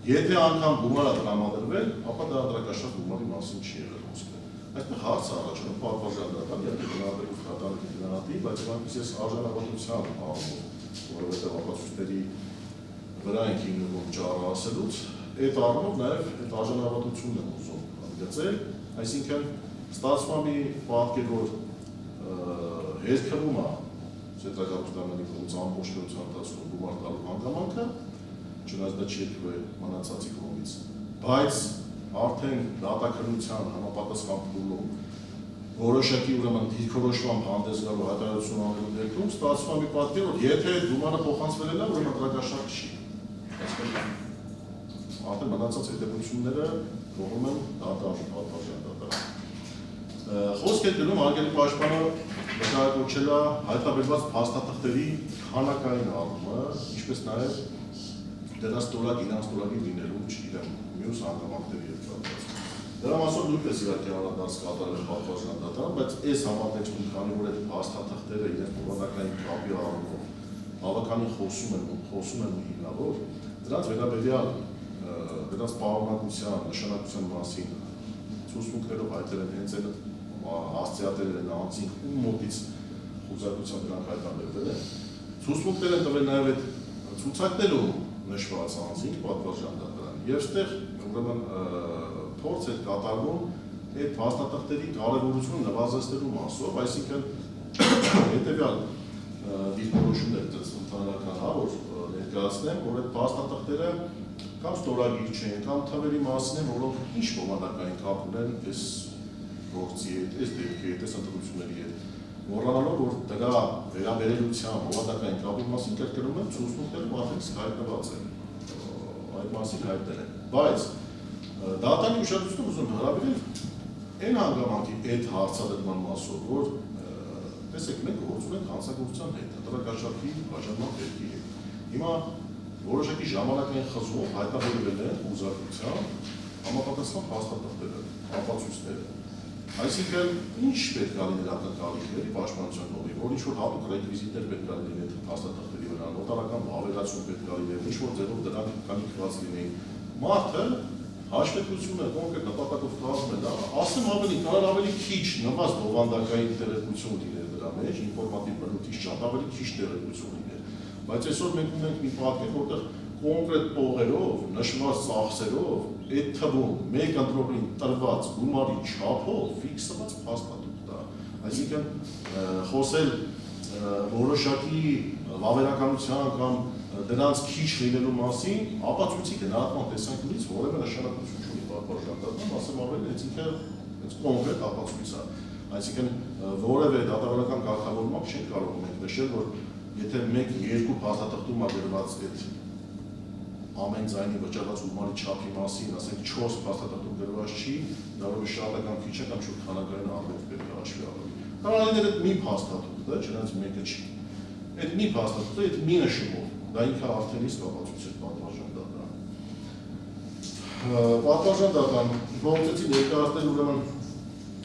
եթե անգամ գումարը տրամադրվել, ապա դա ընտրակաշարք գումարի մասին չի եղել խոսքը։ Այդտեղ հարց առաջանում պատվարժան դատան, իհարկե գնահատելով դատարանը կգնահատի, բայց այնպես ես արժանավորության առումով, որովհետեւ ապացույցների վրա ենք հիմնվում ճառը ասելուց, այդ առումով նաև այդ արժանավորությունն եմ ուզում ընդգծել, այսինքն ստացվում է պատկեր, որ հետքվում է Սեդրակ Արուստամյանի կողմից ամբողջ քննության ընթացքում գումար տալու հանգամանքը, չնայած դա չի եկվել մնացածի կողմից, բայց արդեն դատաքննության համապատասխան փուլում որոշակի ուրեմն դիրքորոշման հանդես գալու հայտարարություն անելու դեպքում ստացվում է մի պատկեր, որ եթե այդ գումարը փոխանցվել է, ուրեմն ընտրակաշարք չի։ Արդեն մնացած հետևությունները թողում են պատվարժան դատարան։ Խոսք է գնում հարգելի պաշտպանը նկարագրել է հայտարարված փաստաթղթերի քանակային առումը, ինչպես նաև դրանց ստորագի լինելու չգիտեմ մյուս հանգամանքների հետ կապված։ Դրա մասով նույնպես իհարկե անդրադարձ կատարել պատվարժան դատարան, բայց այս համատեքստում, քանի որ այդ փաստաթղթերը իրենց բովանդակային կապի առումով բավականին խոսում են ու հիմնավոր, դրանց վերաբերյալ դրանց պարունակության, նշանակության մասին ցուցմունքներով հայտնել են հենց այդ հասցեատերեր են անձինք ու մոտից խոզակցության դրանք հայտարարվել են։ Ցուցմունքներ են տվել նաև այդ ցուցակներում նշված անձինք պատվարժան դատարան։ Եվ այստեղ ուրեմն փորձ է կատարվում այդ փաստաթղթերի կարևորությունը նվազեցնելու մասով, այսինքն հետևյալ դիրքորոշումներ ընդհանրական որ ներկայացնեմ, որ այդ փաստաթղթերը կամ ստորագիր չեն, կամ թվերի մասին են, որոնք ինչ բովանդակային կապ ունեն այս գործի հետ, այս դեպքի հետ, այս ընտրությունների հետ, մոռանալով, որ դրա վերաբերելիության բովանդակային կապի մասին կրկնում են ցուցմունքներում արդեն հայտնված են, այդ մասին հայտնել են, բայց դատարանի ուշադրությունը ուզում հրավիրել այն հանգամանքի այդ հարցադրման մասով, որ տեսեք, մենք գործում ենք հանցագործության հետ, ընտրակաշարքի բաժանման դեպքի հետ։ Հիմա որոշակի ժամանակային խզումով հայտարարվել են ուզարկության համապատասխան փաստաթղթերը, ապացույցները։ Այսինքն, ինչ պետք է լինել ակնկալիքների պաշտպանության նորմի, որ ինչ-որ հատուկ ռեկվիզիտներ պետք է լինել փաստաթղթերի վրա, նոտարական ավելացում պետք է լինել, ինչ-որ ձևով դրանք կանիքված լինեին։ Մարդը հաշվետվությունը կոնկրետ նպատակով կազմում է դա, ասեմ կարող ավելի քիչ նվազ բովանդակային տեղեկություն լիներ դրա մեջ, ինֆորմատիվ բնույթից շատ ավելի քիչ տեղեկություն լիներ։ Բայց այսօր մենք ունենք մի պատկեր, որտեղ կոնկրետ տողերով, նշված ծախսերով, այդ թվում մեկ ընտրողին տրված գումարի չափով ֆիքսված փաստաթուղթ է։ Այսինքն խոսել որոշակի վավերականության կամ դրանց քիչ լինելու մասին, ապացույցի գնահատման տեսանկյունից որևէ նշանակություն չունի պատվարժանական, ասեմ ավելի, այսինքն կոնկրետ ապացույց է։ Այսինքն որևէ դատավարական կարգավորմամբ չենք կարող մենք նշել, որ եթե 1-2 փաստաթղթում է գրված այդ ամեն ձայնի վճարված գումարի չափի մասին, ասենք 4 փաստաթղթում գրված չի, դա որը շատ է կամ քիչ է կամ շուտ քանակային առումով պետք է հաշվի առնել։ Կարող է այդ մի փաստաթուղթ, դա չնայած մեկը չի։ Այդ մի փաստաթուղթը, այդ մի նշումով, դա ինքը արդեն իսկ ապացույց է պատվարժան դատարան։ Պատվարժան դատարան փորձեցի ներկայացնել ուրեմն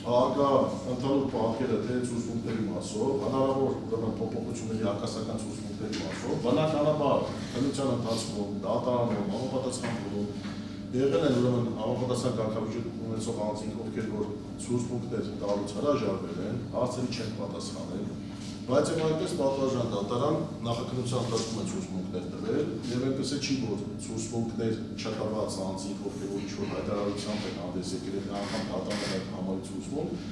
արկա ընդհանուր պատկերը թե ցուցմունքների մասով, հնարավոր ուրեմն փոփոխությունների արկասական ցուցմունքների մասով, բնականաբար քննության ընթացքում, դատարանում, համապատասխանքում եղել են ուրեմն համապատասխան կարգավիճակ ունեցող անձինք, ովքեր որ ցուցմունքներ տալուց հրաժարվել են, հարցերի չեն պատասխանել, բայց եւ այնպես պատվարժան դատարան նախաքննության ընթացքում են ցուցմունքներ տվել եւ այնպես է չի որ ցուցմունքներ չտված անձինք, ովքեր որ ինչ-որ հայտարարությամբ են հանդես եկել, անգամ դատարանը այդ համարի ցուցմունք,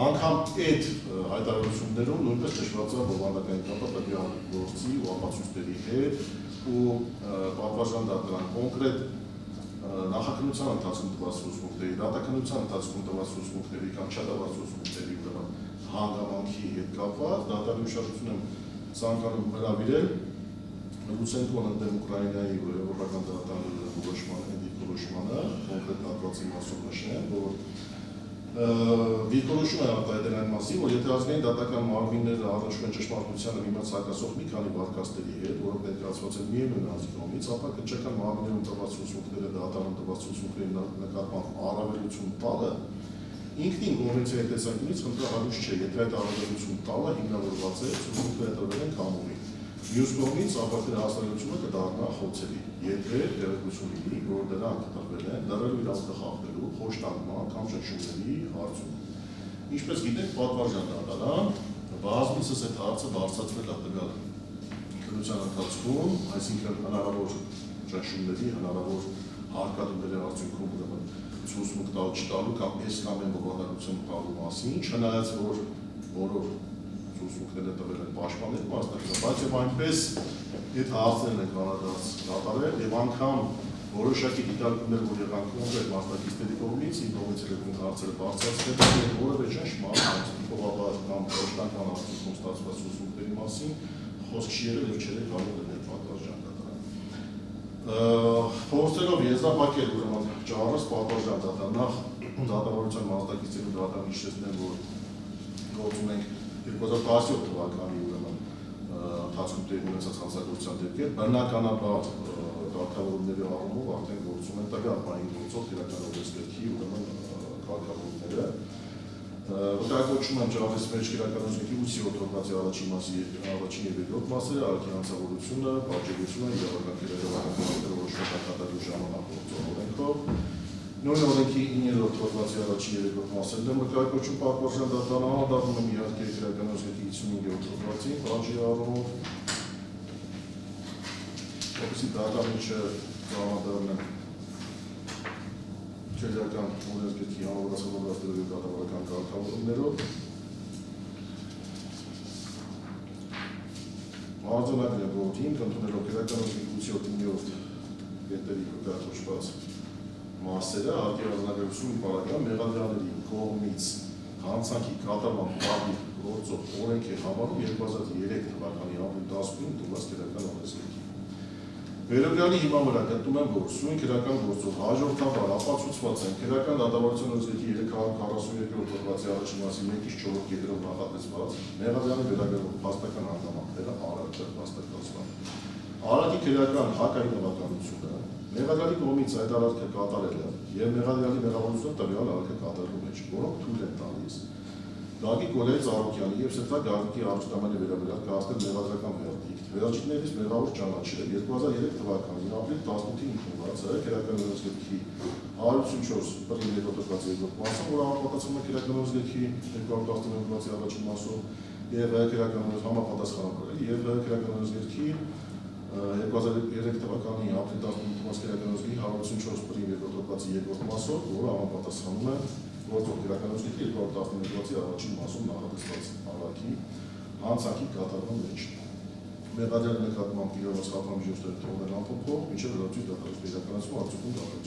անգամ այդ հայտարարություններում նույնպես նշված է բովանդակային կապը տվյալ գործի ու ապացույցների հետ ու պատվարժան դատարան կոնկրետ նախաքննության ընթացքում տված ցուցմունքների, դատաքննության ընթացքում տված ցուցմունքների կամ չտված ցուցմունքների հանգամանքի հետ կապված, դատարանի ուշադրություն եմ ցանկանում հրավիրել Լուցենկոն ընդդեմ Ուկրաինայի եվրոպական դատարանի դիրքորոշմանը, կոնկրետ հատվածի մասով նշեմ, որ դիրքորոշում է արտահայտել այն մասին, որ եթե ազգային դատական մարմինները առնչվում են ճշմարտությանը միմյանց հակասող մի քանի վարկածների հետ, որոնք ներկայացված են միևնույն ազգի կողմից, ապա քննչական մարմիններում տված ցուցմունքները դատարանում տված ցուցմունքների նկատմամբ առավելություն տալը ինքնին կոնվենցիայի տեսանկյունից խնդրահարույց չէ, եթե այդ առավելություն տալը հիմնավորված է ցուցմունքները տրվել են կամուրի։ Մյուս կողմից ապակի հասարակությունը կդառնա խոցելի, եթե տեղեկություն լինի, որ դրանք տրվել են լրելու իրավունքը խախտելու, խոշտանգման կամ ճնշումների հարցում։ Ինչպես գիտեք, պատվարժան դատարան բազմիցս այդ հարցը բարձրացվել է տվյալ քննության ընթացքում, այսինքն հնարավոր ճնշումների, հնարավոր հարկադուների արդյունքում ուրեմն ցուցմունք տալ չտալու կամ այս կամ այն բովանդակություն տալու մասին, չնայած որ բոլոր ցուցմունքները տվել են պաշտպանել մասնակցել, բայց եւ այնպես այդ հարցերն են կանադած դատարել եւ անգամ որոշակի դիտարկումներ, որ եղան կոնկրետ մասնակիցների կողմից, իմ կողմից էլ հարցերը բարձրացվել են որևէ ճնշման, տիպովաբար կամ պաշտպանական արդյունքում ստացված ցուցմունքների մասին խոսք չի եղել եւ չէր կարող լինել պատվարժան դատարան։ Փորձելով եզրափակել ուրեմն ճարս պատվարժան դատարան նախ դատավարության մասնակիցներին դատարան իշխեցնեն, որ գործում ենք 2017 թվականի ուրեմն ընթացքում տեղի ունեցած հանցագործության դեպքեր, բնականաբար կարգավորումների առումով արդեն գործում են տվյալ պահին գործող իրական օրենսգրքի ուրեմն կարգավորումները։ Վկայակոչում են ճարես մեջ իրական օրենսգրքի 8-րդ հոդվածի առաջին մասի առաջին եւ երկրորդ մասերը, արգի հանցավորությունը, պատժելիությունը, իրավական քերականությունները որոշական կատարելու ժամանակ գործող օրենքով։ Նույն օրենքի 9-րդ հոդվածի առաջին եւ երկրորդ մասերն են վկայակոչում պատվարժան դատարանը անդառնում են իհարկե իրական օրենսգրքի 55-րդ հոդվածին, բաժի առումով որպեսզի դատարանիչը ծավալդառնան քերական օրենսգրքի համապատասխանատու դատավարական կարգավորումներով արձանագրել է գործին, ընդունելով քերական օրենսգրքի 8-րդ կետերի վկայակոչված մասերը, արգի արձանագրություն պարագրամ մեղադրյալների կողմից հանցանքի կատարման պահի գործող օրենք է համարում 2003 թվականի ապրիլ 19-ին տված քերական օրենսգրքի։ Վերագրյալի հիման վրա գտնում են, որ սույն քերական գործով հաջորդաբար ապացուցված են քերական դատավարության օրենսգրքի 342-րդ հոդվածի առաջին մասի 1-4 կետերով նախատեսված մեղադրյալի վերագրվող փաստական հանգամանքները արարքը փաստակացման։ Արարքի քերական հակային հավանականությունը մեղադրյալի կողմից այդ արարքը կատարելը եւ մեղադրյալի մեղավորությունը տվյալ արարքը կատարելու մեջ, որոնք թույլ են տալիս Գագիկ Գորեյ Ծառուկյանի եւ Սրտա Գագիկի արժանամանի վերաբերյալ կայացնել մեղադրական վերդիկտ։ Վերջիններից մեղավոր ճանաչել 2003 թվականին ապրիլ 18-ին ընդունված քերական օրենսգրքի 154 պրիմիեր հոդվածի երկրորդ մասը, որը համապատասխանում է քերական օրենսգրքի 219 հոդվածի առաջին մասով եւ քերական համապատասխանում է եւ քերական օրենսգրքի 2003 թվականի ապրիլ 18-ին ընդունված քերական օրենսգրքի 154 պրիմիեր հոդվածի երկրորդ մասով, որը համապատասխանում է գործող իրականացի 211-ի առաջին մասում նախատեսված հավաքի հանցանքի կատարման մեջ։ Մեղադրյալ նկատմամբ իրավաց խափամիջոցները թողնել անփոփոխ, մինչև լրացուցիչ դատարկ իրականացում արդյունքում դատարկ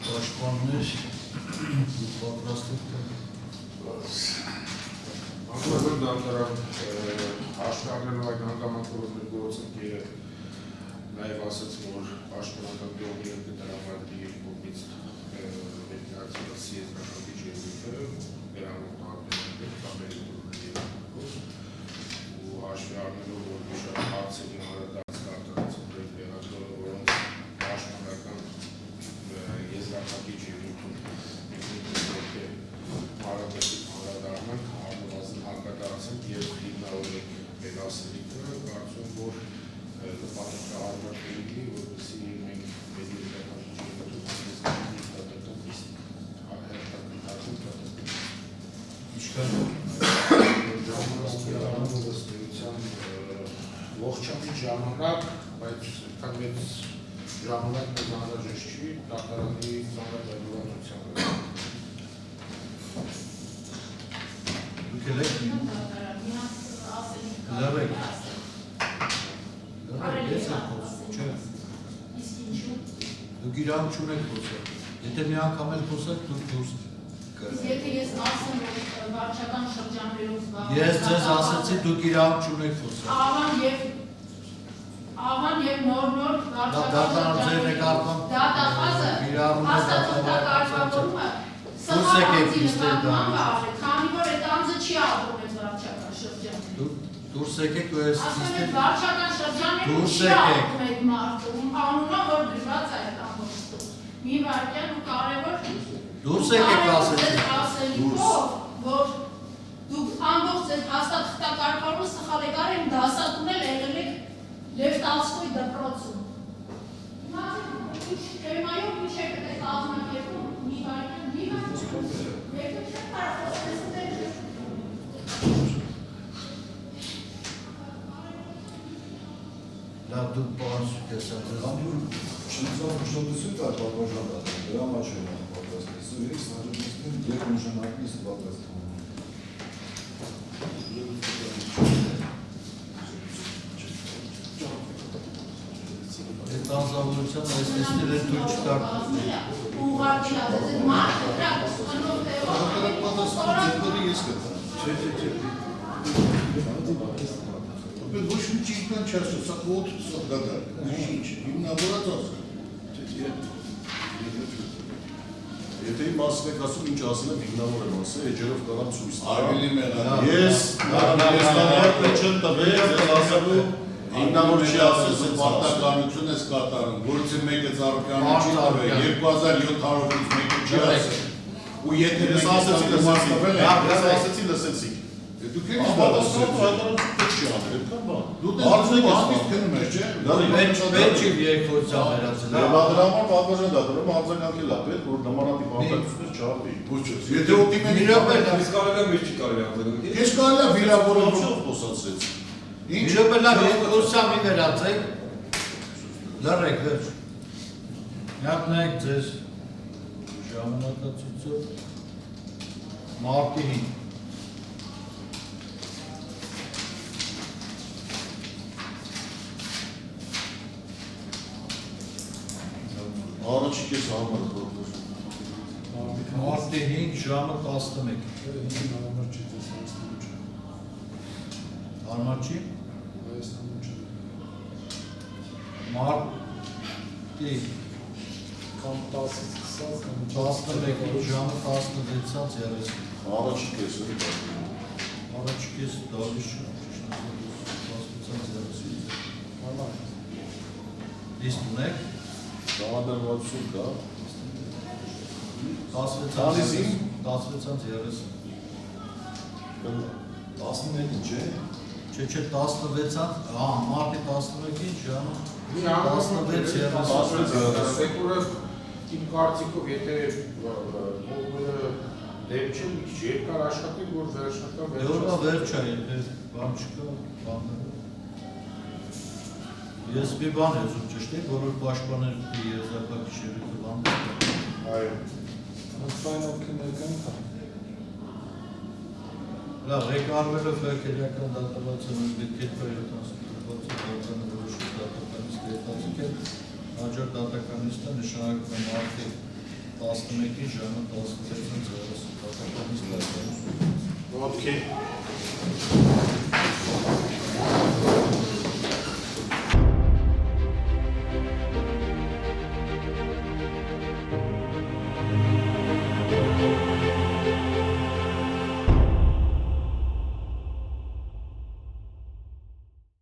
Պաշտպաններ պատրաստեք
Անկորոն դատարան հաշվառնելով այդ հանգամանքորոշների գործընկերը նաև ասաց, որ պաշտպանական գյուղի կտրամադրի իր կողմից ներկայացված եզրակացի ջերմիկը վերանող տարբերակներ տարբեր ու հաշվի առնելով, որ մի շատ հարցերի հարադարձ կարտարացումների տեղադրող, որոնց պաշտպանական եզրակացի ջերմիկում հարաբերի հարադառնանք, առնվազն հակադարձենք և հիմնավորենք Պեգասելիկը, կարծում որ նպատակահարմար կլինի, որպեսզի մենք մեր եզրակացի ողջամիտ ժամանակ, բայց այդքան մեծ ժամանակ մեզ անհրաժեշտ չի դատարանի ծանրաբեռնվածությանը։
Դուք եք լավեք։ Դուք իրանք չունեք խոսել։ Եթե մի անգամ էլ խոսեք, դուք դուրս
Եթե ես ասեմ, որ վարչական շրջաններով զբաղված
Ես ձեզ ասեցի, դուք իրանք չունեք խոսել։
Աղան և նոր վարչական
շրջաններով
դատախազը հաստատությունակարգավորումը սխալացի նկատմամբ արել, քանի որ այդ անձը չի ապրում այդ վարչական շրջանում։
Դուրս եկեք ու ես
Ասում եք վարչական շրջաններում չի ապրում այդ մարդը, անունը որ դրված է այդ ամբողջով։ Մի վարկյան ու կարևոր
դուրս եկեք ասեցի։
ասելիքով, որ դուք ամբողջ այդ հաստատությունակարգավորումը սխալ եք արել, դասատունել եղել եք Լև Տոլստոյի դպրոցում։ Թեմայով ինչ եք այդ կազմակերպում, մի վարկյան, մի վարկյան, եկեք չեք կարող խոսել։
Լավ դուք բարձր տեսած եք։
Շնորհակալ ուշադրություն կար պատվաժան դատան, դրա մեջ են պատրաստել։ Սուրիկ սանջանիստին և նշանակնի պատրաստվում։
Այդ անձավորության այս տեսնել է դուք չկար։
Ուղղակի ասեց, այդ մարդը դրա խնով
Ոչ մի ճիշտան չասում, սա ոտ սողդադար, ինչ, հիմնավորած ասում։
Եթե իմ մասին եք ասում, ինչ ասել եմ, հիմնավոր եմ ասել, էջերով կարամ ցույց տալ։
Ավելի մեղադի։
Ես նամակը չեմ տվել, ես ասելու հիմնավոր չի ասել,
ասել պարտականություն ես կատարում, որից մեկը ծառայանը չի տվել, 2700-ից մեկը չի ասել։ Ու եթե
ես ասեցի լսեցիք, ես ասեցի լսեցիք։
դուք
Ահա,
եք
չի անել, այդքան բան։
դու դարձեք ասմից քնում ես, չէ։
Վերջի երկրորդ վերացել։
Եվ դրա համար պատվաժան դատարանում արձագանքել է պետք, որ նմանատիպ հանցագործություններ չարվի։
Եթե օպտիմենի
Իսկ կարելի է մեջ չի կարելի արձագանքել։
Ես կարելի է վիրավորել
Ինչով խոսացրեց։
Ինչ
Իրոք լավ երկրորդյա մի վերացեք։ Լռեք վերջ։ Միակնեք ձեզ ժամանակացույցով մարտի 5։
Առաջի կես համար պրոկտոր։
Մարտի 5 ժամը 11։ Հարմար չի։ Մարտի 11 ժամը 16:30։
Առաջի կեսը։
Առաջի կես դալիս չէ։ 16:30։ Իսկ ունեք
Ժամադրվածություն կա։
16:30։ 16:30։
11-ին չէ։
Չէ, 16-ան, մարտի 11-ին ժամը 16:30։
Սեկուրը իմ կարծիքով, եթե ողորը դեպ չէ, մի քիչ երկար աշխատել, որ վերջնական
Եորնա վերջ է, եթե բան չկա, բանները։ Ես մի բան եմ ուզում ճշտել, բոլոր պաշտպանների եզրափակիչ ելույթը հանդես
Այո։
Լավ, ղեկավարվելով Ֆերքելիական դատավարության դեպքեր 70 որոշ դատականից դեպացիկ է, հաջորդ դատականիստը նշանակում է մարտի 11-ի ժամը 16:30 դատականից դատականից։
Okay.